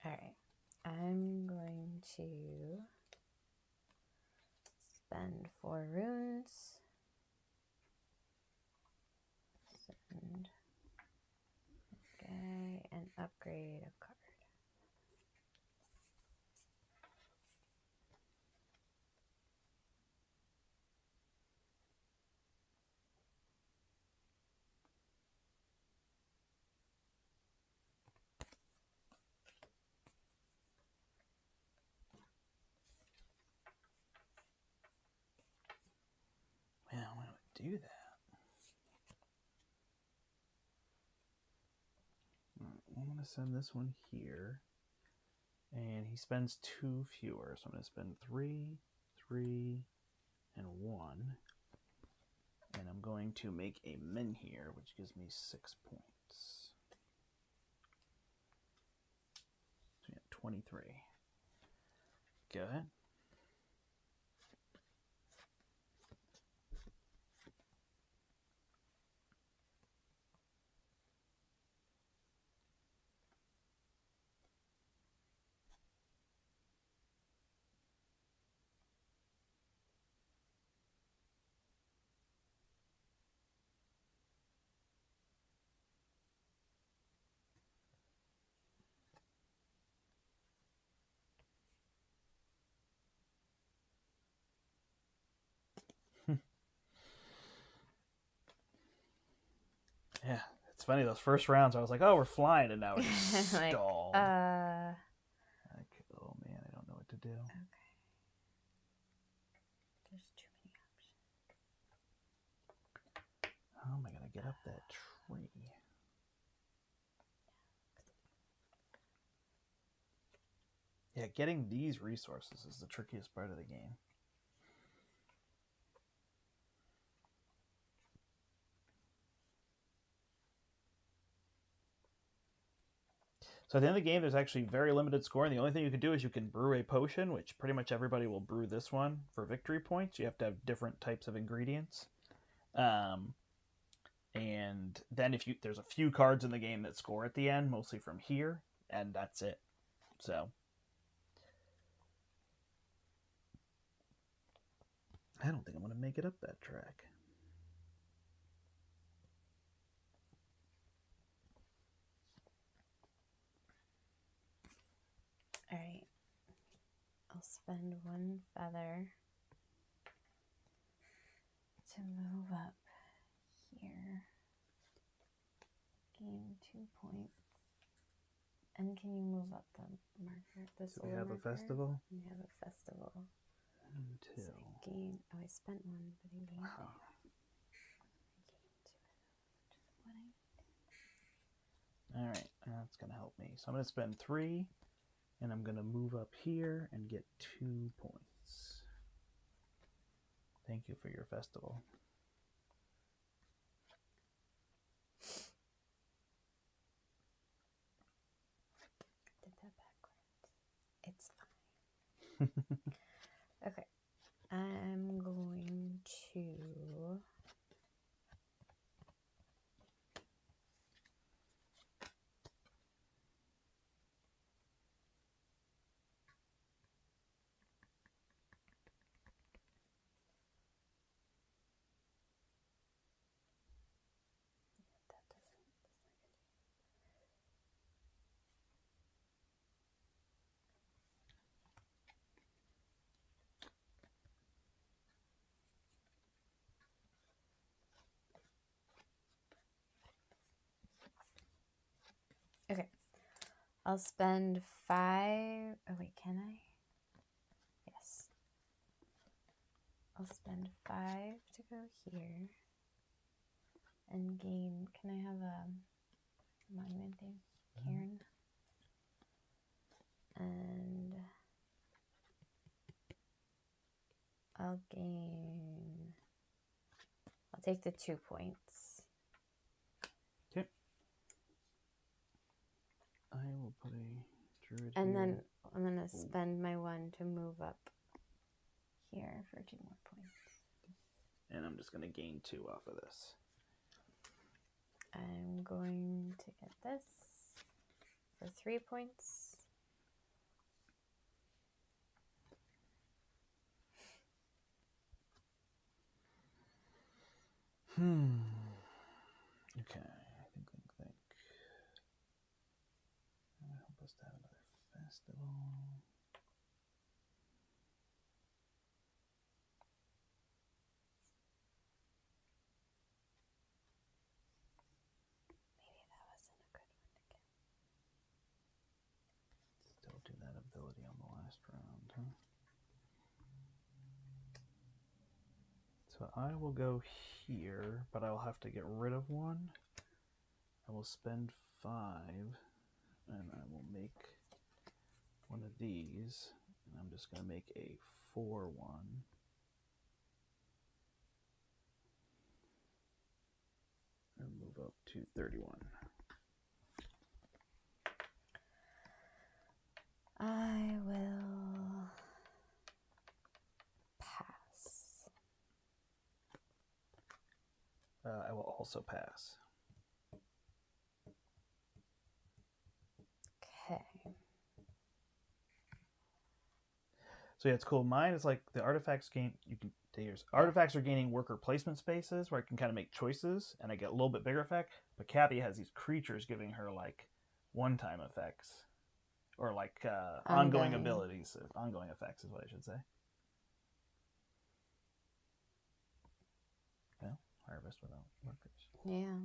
All right. I'm going to spend 4 runes. Send a guy and upgrade a card. Man, why do I do that? I'm going to send this one here. And he spends 2 fewer. So I'm going to spend 3, 3, and 1. And I'm going to make a min here, which gives me 6 points. So yeah, 23. Go ahead. Yeah, it's funny. Those first rounds, I was like, "Oh, we're flying," and now we're just Like, stalled. Like, oh man, I don't know what to do. Okay. There's too many options. How am I gonna get up that tree? Yeah, getting these resources is the trickiest part of the game. So at the end of the game, there's actually very limited scoring. The only thing you can do is you can brew a potion, which pretty much everybody will brew this one for victory points. You have to have different types of ingredients. And then there's a few cards in the game that score at the end, mostly from here, and that's it. So I don't think I'm going to make it up that track. All right. I'll spend 1 feather to move up here. Gain 2 points. And can you move up the marker? Do we have a festival? We have a festival. 1, 2. So I gain. Oh, I spent 1, but I gained. Wow. All right, that's going to help me. So I'm going to spend 3, and I'm going to move up here and get 2 points. Thank you for your festival. Did that backwards. It's fine. Okay. I'm going to... Okay. I'll spend 5... Oh, wait, can I? Yes. I'll spend 5 to go here. And gain... Can I have a monument thing? Cairn? And... I'll gain... I'll take the 2 points. Okay. I will put a druid And here. then I'm going to spend my 1 to move up here for 2 more points. And I'm just going to gain 2 off of this. I'm going to get this for 3 points. Okay, think. That would help us to have another festival. Maybe that wasn't a good one to get. Still do that ability on the last round, huh? So I will go here, but I will have to get rid of 1. I will spend 5, and I will make one of these, and I'm just going to make a 4-1. And move up to 31. I will pass. I will also pass. Okay. So yeah, it's cool. Mine is like the artifacts gain. You can take yours. Artifacts are gaining worker placement spaces where I can kind of make choices, and I get a little bit bigger effect. But Kathy has these creatures giving her like one-time effects, or like ongoing abilities. Ongoing effects is what I should say. Yeah, harvest without workers. Yeah.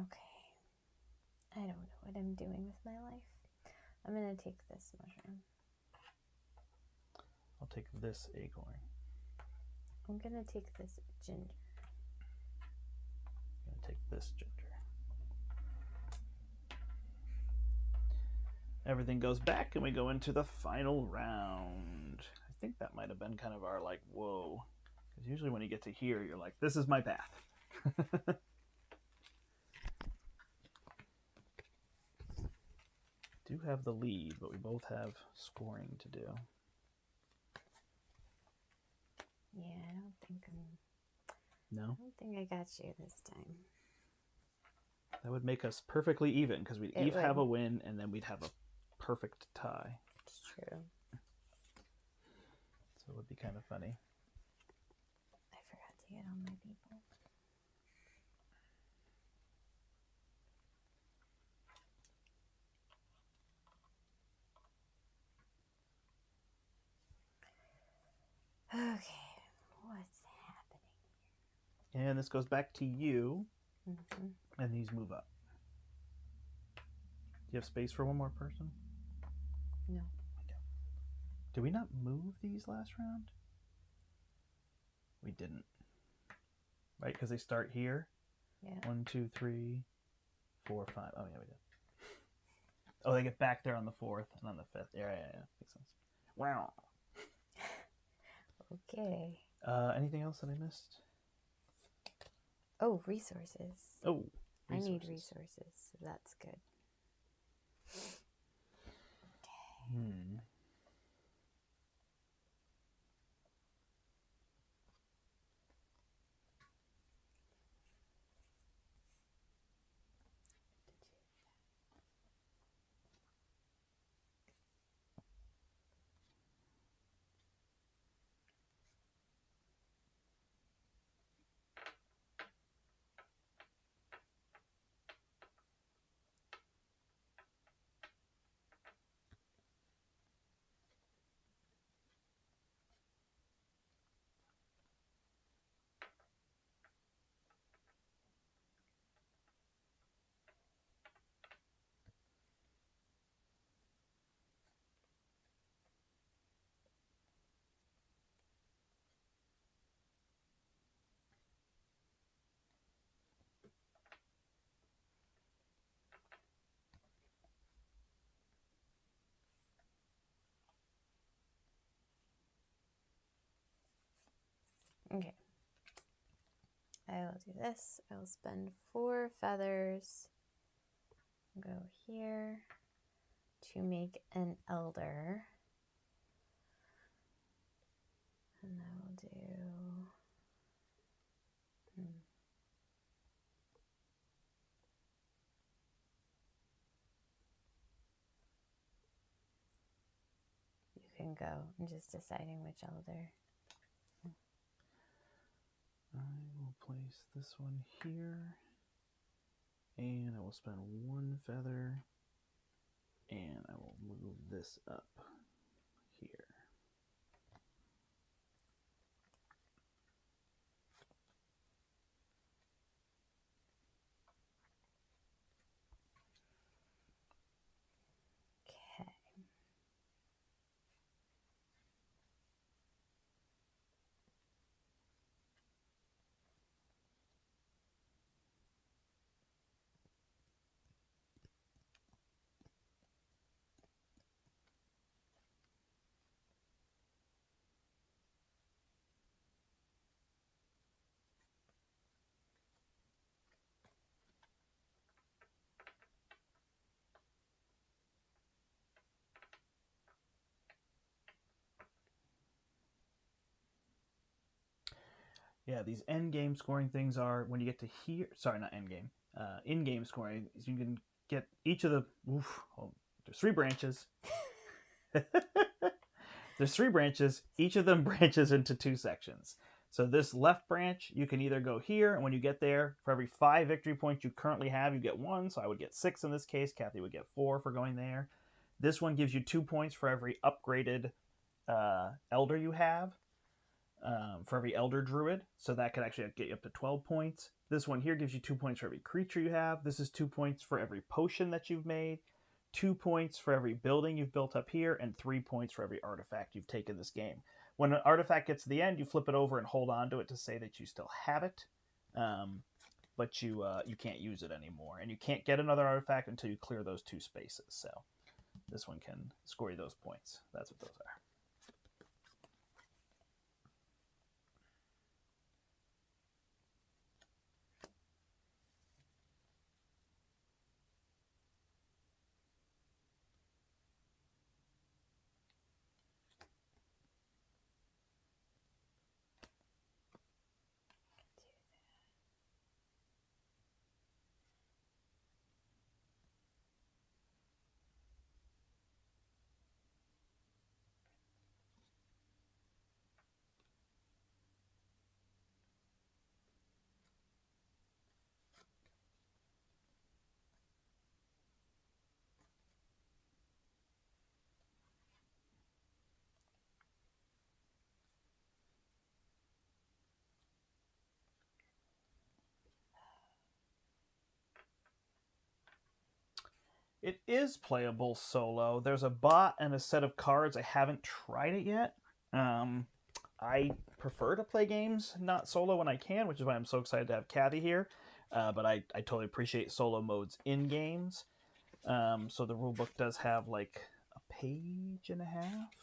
Okay. I don't know what I'm doing with my life. I'm going to take this mushroom. I'll take this acorn. I'm going to take this ginger. I'm going to take this ginger. Everything goes back, and we go into the final round. I think that might have been kind of our like, whoa. Because usually when you get to here, you're like, this is my path. Do have the lead, but we both have scoring to do. Yeah, I don't think No? I don't think I got you this time. That would make us perfectly even, because we'd each have a win, and then we'd have a perfect tie. It's true. So it would be kind of funny. I forgot to get all my people. Okay, what's happening And this goes back to you, here? and these move up. Do you have space for one more person? No. Did we not move these last round? We didn't. Right? Because they start here. Yeah. 1, 2, 3, 4, 5. Oh, yeah, we did. Oh, they get back there on the 4th and on the 5th. Yeah. Makes sense. Wow. Okay. Anything else that I missed? Oh, resources. Oh, I need resources, so that's good. Hmm. Okay. I will do this. I will spend 4 feathers. Go here to make an elder. And I will do... You can go. I'm just deciding which elder. I will place this one here, and I will spend 1 feather, and I will move this up here. Okay. Yeah, these end game scoring things are when you get to here. Sorry, not end game. In game scoring is you can get each of the. There's 3 branches. There's 3 branches. Each of them branches into 2 sections. So this left branch, you can either go here, and when you get there, for every 5 victory points you currently have, you get 1. So I would get 6 in this case. Kathy would get 4 for going there. This one gives you 2 points for every upgraded elder you have. For every elder druid, so that could actually get you up to 12 points. This one here gives you 2 points for every creature you have. This is 2 points for every potion that you've made, 2 points for every building you've built up here, and 3 points for every artifact you've taken this game. When an artifact gets to the end, you flip it over and hold on to it to say that you still have it, but you can't use it anymore, and you can't get another artifact until you clear those 2 spaces. So this one can score you those points. That's what those are. It is playable solo. There's a bot and a set of cards. I haven't tried it yet. I prefer to play games not solo when I can, which is why I'm so excited to have Kathy here. But I totally appreciate solo modes in games. So the rulebook does have like a page and a half.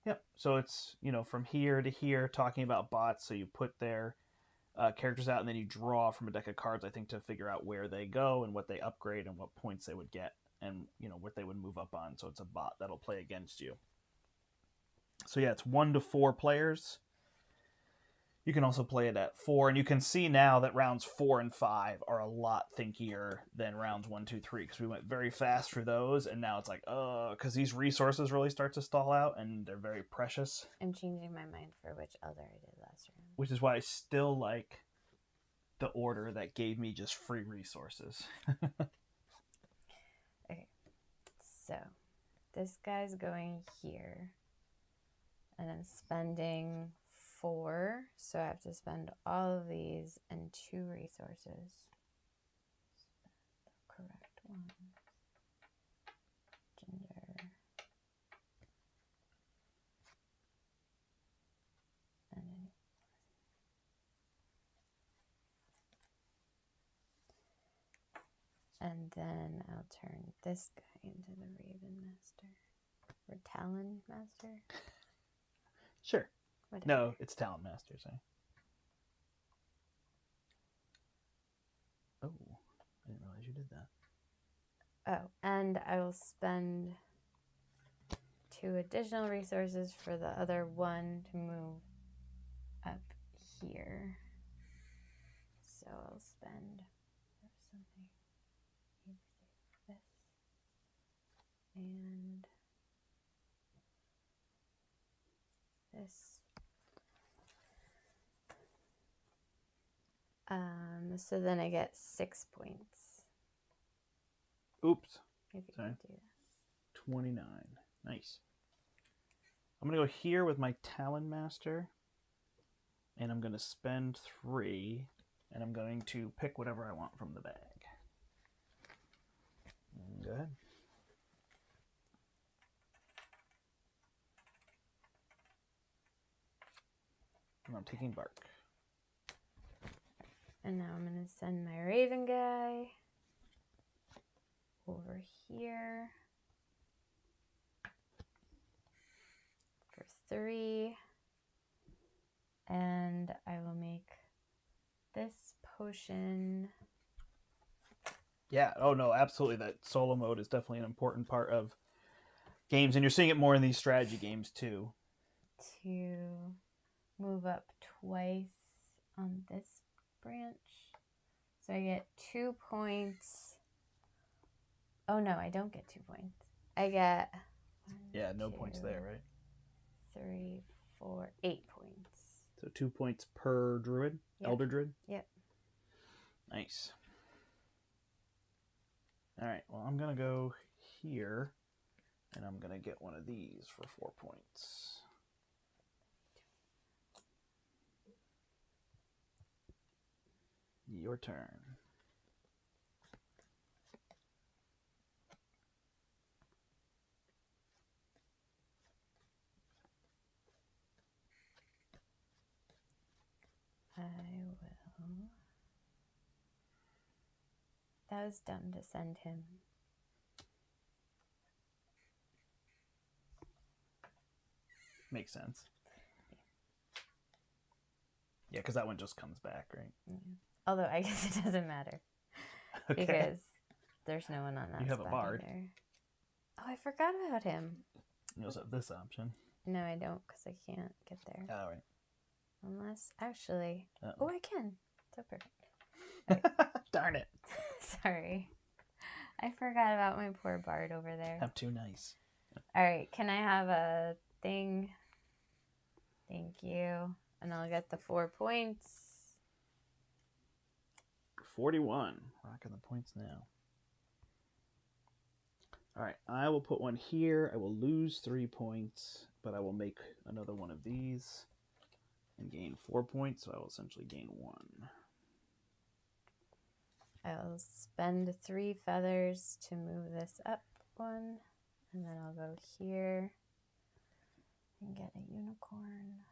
Yep. So it's, from here to here talking about bots. So you put their characters out and then you draw from a deck of cards, I think, to figure out where they go and what they upgrade and what points they would get and, what they would move up on. So it's a bot that'll play against you. So yeah, it's 1 to 4 players. You can also play it at 4, and you can see now that rounds 4 and 5 are a lot thinkier than rounds 1, 2, 3, because we went very fast through those, and now it's like, because these resources really start to stall out, and they're very precious. I'm changing my mind for which other I did last round. Which is why I still like the order that gave me just free resources. Okay, so this guy's going here, and I'm spending 4, so I have to spend all of these and 2 resources. Spend the correct one. Gender. And then I'll turn this guy into the Raven Master. Or Talon Master? Sure. Whatever. No, it's Talent Master, sorry. Oh, I didn't realize you did that. Oh, and I will spend 2 additional resources for the other one to move up here. So I'll spend something. This and this. So then I get 6 points. Oops. If you Sorry. can do that. 29. Nice. I'm going to go here with my Talon Master. And I'm going to spend 3. And I'm going to pick whatever I want from the bag. Go ahead. And I'm taking bark. And now I'm going to send my Raven guy over here for 3. And I will make this potion. Yeah, oh no, absolutely. That solo mode is definitely an important part of games, and you're seeing it more in these strategy games too. To move up twice on this branch. So I get 2 points. Oh no, I don't get 2 points. I get 1, No 2, points there, right? 3, 4, 8 points. So 2 points per druid, Yep. elder druid. Yep. Nice. All right, well, I'm going to go here, and I'm going to get one of these for 4 points. Your turn. I will. That was dumb to send him. Makes sense. Yeah, because that one just comes back, right? Yeah. Although I guess it doesn't matter. Okay. Because there's no one on that You have a spot bard. either. Oh, I forgot about him. You also have this option. No, I don't, because I can't get there. All right. Unless, actually... Uh-oh. Oh, I can. So perfect. Okay. Darn it. Sorry. I forgot about my poor bard over there. I'm too nice. All right, can I have a thing? Thank you. And I'll get the 4 points. 41. Rocking the points now. All right, I will put one here. I will lose 3 points, but I will make another one of these and gain 4 points, so I will essentially gain 1. I'll spend 3 feathers to move this up 1, and then I'll go here and get a unicorn.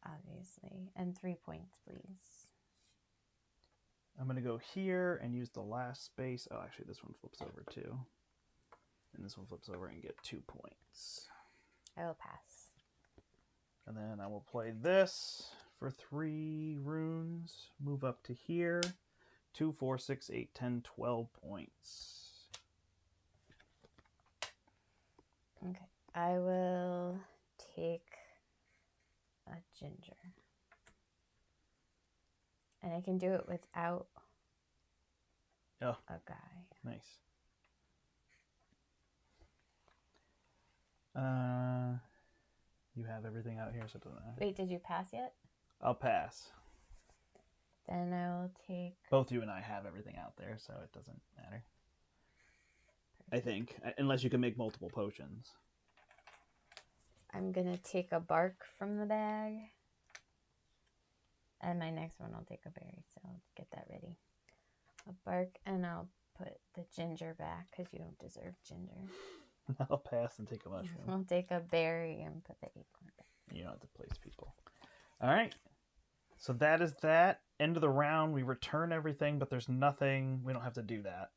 Obviously, and 3 points, please. I'm going to go here and use the last space. Oh, actually, this one flips over too. And this one flips over and get 2 points. I will pass. And then I will play this for 3 runes. Move up to here. 2, 4, 6, 8, 10, 12 points. Okay. I will take a ginger. And I can do it without a guy. Nice. You have everything out here, so it doesn't matter. Wait, did you pass yet? I'll pass. Then I will take... Both you and I have everything out there, so it doesn't matter. I think. Unless you can make multiple potions. I'm going to take a bark from the bag. And my next one, I'll take a berry, so I'll get that ready. A bark, and I'll put the ginger back, because you don't deserve ginger. I'll pass and take a mushroom. I'll take a berry and put the acorn back. You don't have to place people. All right. So that is that. End of the round. We return everything, but there's nothing. We don't have to do that.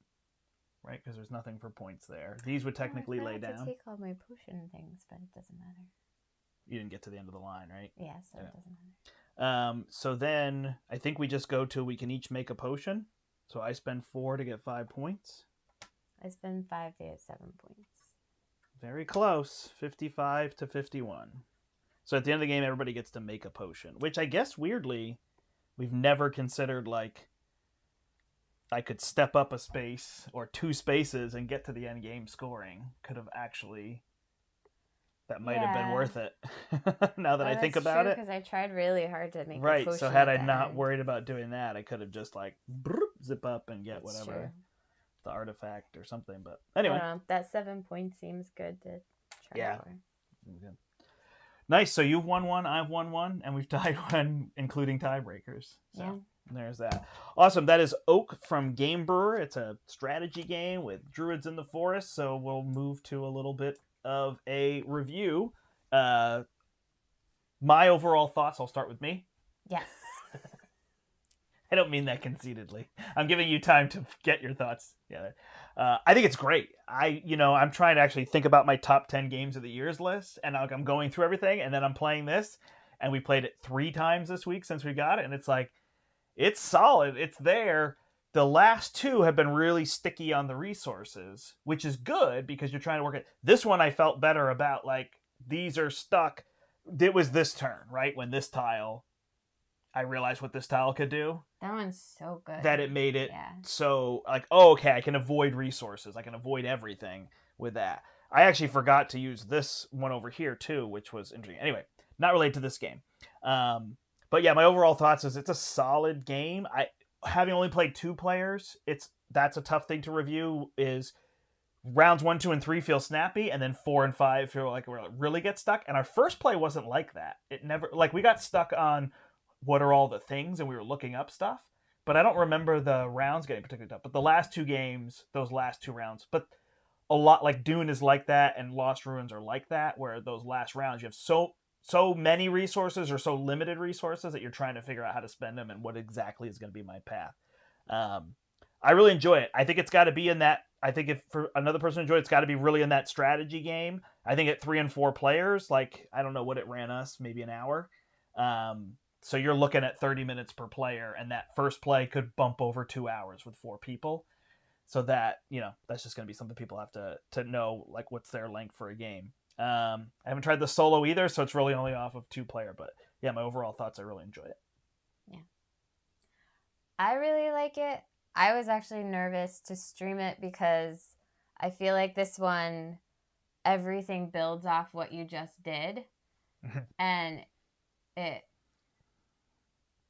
Right? Because there's nothing for points there. These would technically lay down. I take all my potion things, but it doesn't matter. You didn't get to the end of the line, right? Yeah, so it doesn't matter. So then I think we just go to we can each make a potion. So I spend 4 to get 5 points. I spend 5 to get 7 points. Very close. 55 to 51. So at the end of the game, everybody gets to make a potion, which I guess weirdly, we've never considered like I could step up a space or 2 spaces and get to the end game scoring. Could have actually, that might have been worth it. Now that I think about it. Because I tried really hard to make a right. potion. So had I not worried about doing that, I could have just like zip up and get That's whatever true. the artifact or something. But anyway, I don't know, that 7 points seems good to try for. Good. Nice. So you've won 1, I've won 1, and we've tied 1, including tiebreakers. So. Yeah. There's that. Awesome. That is Oak from Game Brewer. It's a strategy game with druids in the forest. So we'll move to a little bit of a review. My overall thoughts, I'll start with me. Yes. I don't mean that conceitedly. I'm giving you time to get your thoughts together. I think it's great. I'm trying to actually think about my top 10 games of the year's list, and I'm going through everything, and then I'm playing this, and we played it 3 times this week since we got it, and it's like, it's solid. It's there. The last 2 have been really sticky on the resources, which is good because you're trying to work it. This one I felt better about, like, these are stuck. It was this turn, right? When this tile, I realized what this tile could do. That one's so good. That it made it so, like, oh, okay, I can avoid resources. I can avoid everything with that. I actually forgot to use this one over here, too, which was interesting. Anyway, not related to this game. But yeah, my overall thoughts is it's a solid game. Having only played 2 players, that's a tough thing to review. Is rounds 1, 2, and 3 feel snappy, and then 4 and 5 feel like we really get stuck. And our first play wasn't like that. It never, like, we got stuck on what are all the things, and we were looking up stuff. But I don't remember the rounds getting particularly tough. But the last 2 games, those last 2 rounds, but a lot like Dune is like that, and Lost Ruins are like that, where those last rounds you have so many resources or so limited resources that you're trying to figure out how to spend them and what exactly is going to be my path. I really enjoy it. I think it's got to be in that. I think if for another person to enjoy it, it's got to be really in that strategy game. I think at 3 and 4 players, like, I don't know what it ran us, maybe an hour. So you're looking at 30 minutes per player, and that first play could bump over 2 hours with 4 people. So that, that's just going to be something people have to know, like, what's their length for a game. I haven't tried the solo either, so it's really only off of 2-player. But yeah, my overall thoughts, I really enjoy it. Yeah. I really like it. I was actually nervous to stream it because I feel like this one, everything builds off what you just did. And it,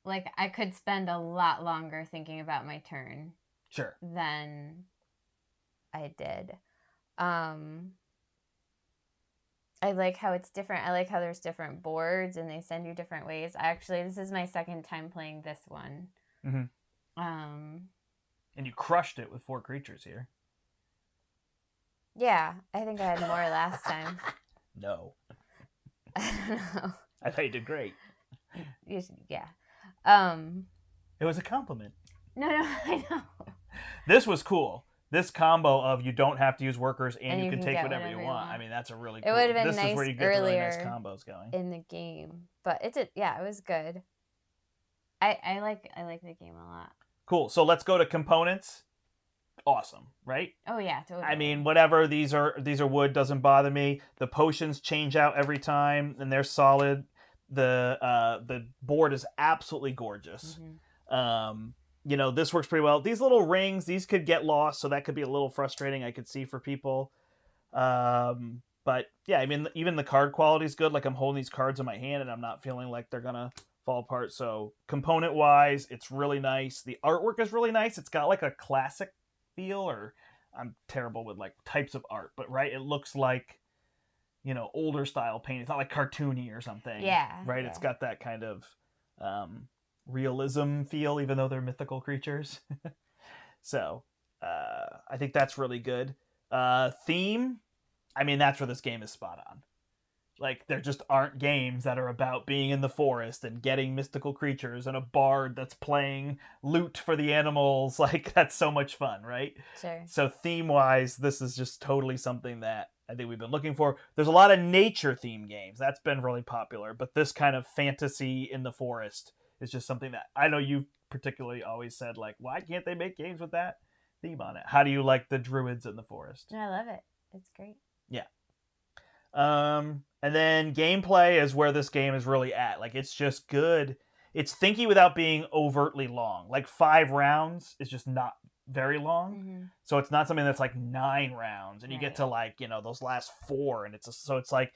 like, I could spend a lot longer thinking about my turn. Sure. Than I did. I like how it's different. I like how there's different boards and they send you different ways. This is my second time playing this one. Mm-hmm. And you crushed it with 4 creatures here. Yeah, I think I had more last time. No. I don't know. I thought you did great. Yeah. It was a compliment. No, I know. This was cool. this combo of you don't have to use workers and you can take get whatever you want. I mean, that's a really cool. It would have been this nice is where you get the really nice earlier combos going. in the game, but it did. Yeah, it was good. I like the game a lot. Cool. So let's go to components. Awesome, right? Oh yeah, totally. I mean, whatever. These are wood, doesn't bother me. The potions change out every time, and they're solid. The board is absolutely gorgeous. You know, this works pretty well. These little rings, these could get lost, so that could be a little frustrating. I could see for people. But yeah, I mean, even the card quality is good. Like I'm holding these cards in my hand, and I'm not feeling like they're gonna fall apart. So component wise, it's really nice. The artwork is really nice. It's got like a classic feel, or I'm terrible with like types of art, but right, it looks like, you know, older style paint. It's not like cartoony or something. Yeah. Right. Yeah. It's got that kind of realism feel, even though they're mythical creatures. So I think that's really good. Theme, I mean, that's where this game is spot on. Like, there just aren't games that are about being in the forest and getting mystical creatures and a bard that's playing lute for the animals. Like, that's so much fun, right? Sure. So theme-wise, this is just totally something that I think we've been looking for. There's a lot of nature-themed games. That's been really popular. But this kind of fantasy in the forest is just something that I know you particularly always said, like, why can't they make games with that theme on it? How do you like the druids in the forest? I love it. It's great. Yeah. And then gameplay is where this game is really at. Like, it's just good. It's thinky without being overtly long. Like 5 rounds is just not very long. So it's not something that's like 9 rounds and you get to like, you know, those last 4 and so it's like,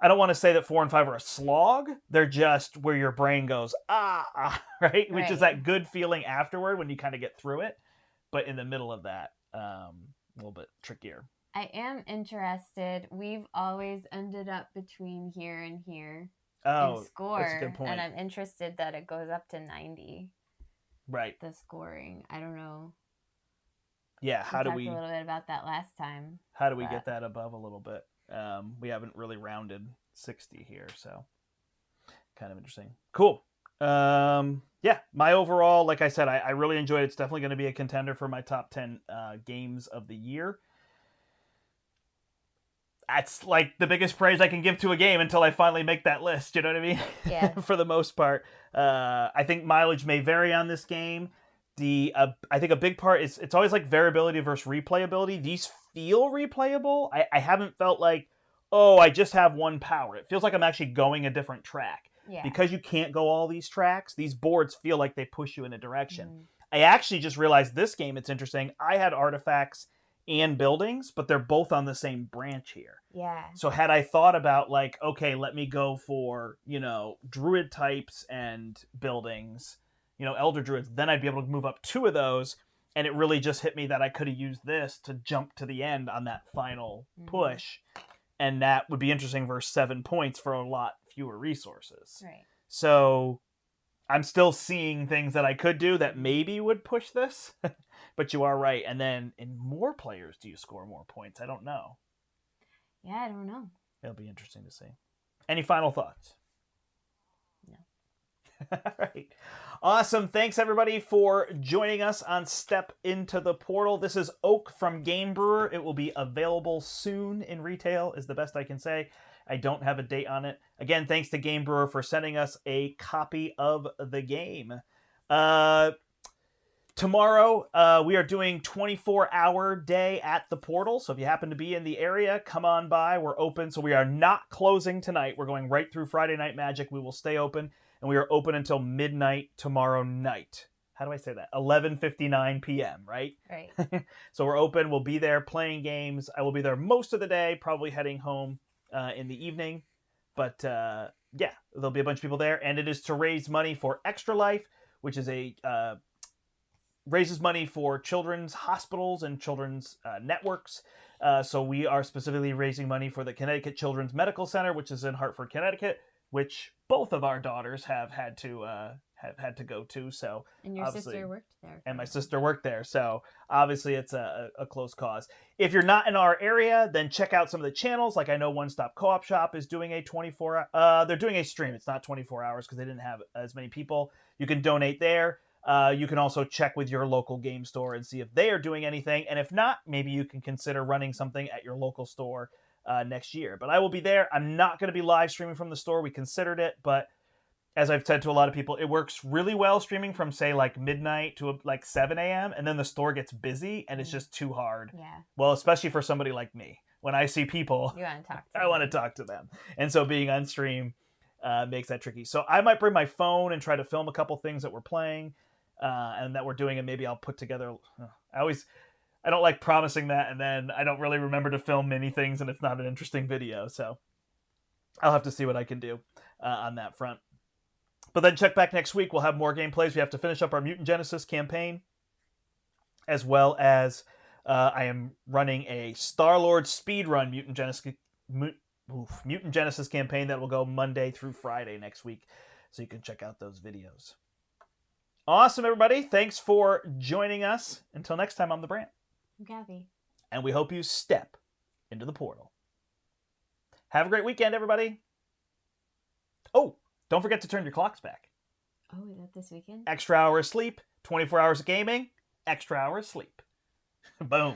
I don't want to say that 4 and 5 are a slog. They're just where your brain goes, right? Which is that good feeling afterward when you kind of get through it. But in the middle of that, a little bit trickier. I am interested. We've always ended up between here and here in score. That's a good point. And I'm interested that it goes up to 90. Right. The scoring. I don't know. Yeah, we talked a little bit about that last time. How do we get that above a little bit? We haven't really rounded 60 here, so kind of interesting. Cool. Yeah, my overall, like I said, I really enjoyed it. It's definitely going to be a contender for my top 10 games of the year. That's like the biggest praise I can give to a game until I finally make that list. You know what I mean? Yeah. For the most part, I think mileage may vary on this game. I think a big part is it's always like variability versus replayability. These feel replayable. I haven't felt like, oh, I just have one power. It feels like I'm actually going a different track. Yeah. Because you can't go all these tracks, these boards feel like they push you in a direction. I actually just realized this game, it's interesting. I had artifacts and buildings, but they're both on the same branch here. Yeah. So had I thought about like, okay, let me go for, you know, druid types and buildings, you know, elder druids, then I'd be able to move up 2 of those. And it really just hit me that I could have used this to jump to the end on that final push. And that would be interesting versus 7 points for a lot fewer resources. Right. So I'm still seeing things that I could do that maybe would push this. But you are right. And then in more players, do you score more points? I don't know. Yeah, I don't know. It'll be interesting to see. Any final thoughts? No. All right. Awesome. Thanks, everybody, for joining us on Step Into the Portal. This is Oak from Game Brewer. It will be available soon in retail, is the best I can say. I don't have a date on it. Again, thanks to Game Brewer for sending us a copy of the game. Tomorrow, we are doing 24-hour day at the portal. So if you happen to be in the area, come on by. We're open. So we are not closing tonight. We're going right through Friday Night Magic. We will stay open. And we are open until midnight tomorrow night. How do I say that? 11:59 p.m., right? Right. So we're open. We'll be there playing games. I will be there most of the day, probably heading home in the evening. But yeah, there'll be a bunch of people there. And it is to raise money for Extra Life, which is raises money for children's hospitals and children's networks. So we are specifically raising money for the Connecticut Children's Medical Center, which is in Hartford, Connecticut, which both of our daughters have had to go to. So and your sister worked there. And my sister worked there. So obviously it's a close cause. If you're not in our area, then check out some of the channels. Like I know One Stop Co-op Shop is doing a 24. They're doing a stream. It's not 24 hours because they didn't have as many people. You can donate there. You can also check with your local game store and see if they are doing anything. And if not, maybe you can consider running something at your local store next year. But I will be there. I'm not going to be live streaming from the store. We considered it, but as I've said to a lot of people, it works really well streaming from, say, like midnight to like 7 a.m. And then the store gets busy and it's just too hard. Yeah. Well, especially for somebody like me. When I see people, You want to talk to I want to talk to them. And so being on stream makes that tricky. So I might bring my phone and try to film a couple things that we're playing and that we're doing, and maybe I'll put together. I don't like promising that, and then I don't really remember to film many things, and it's not an interesting video. So I'll have to see what I can do on that front. But then check back next week. We'll have more gameplays. We have to finish up our Mutant Genesis campaign, as well as I am running a Star-Lord speedrun Mutant Genesis campaign that will go Monday through Friday next week. So you can check out those videos. Awesome, everybody. Thanks for joining us. Until next time, I'm the Brandt. I'm Gabby. And we hope you step into the portal. Have a great weekend, everybody. Oh, don't forget to turn your clocks back. Oh, is that this weekend? Extra hour of sleep, 24 hours of gaming, extra hour of sleep. Boom.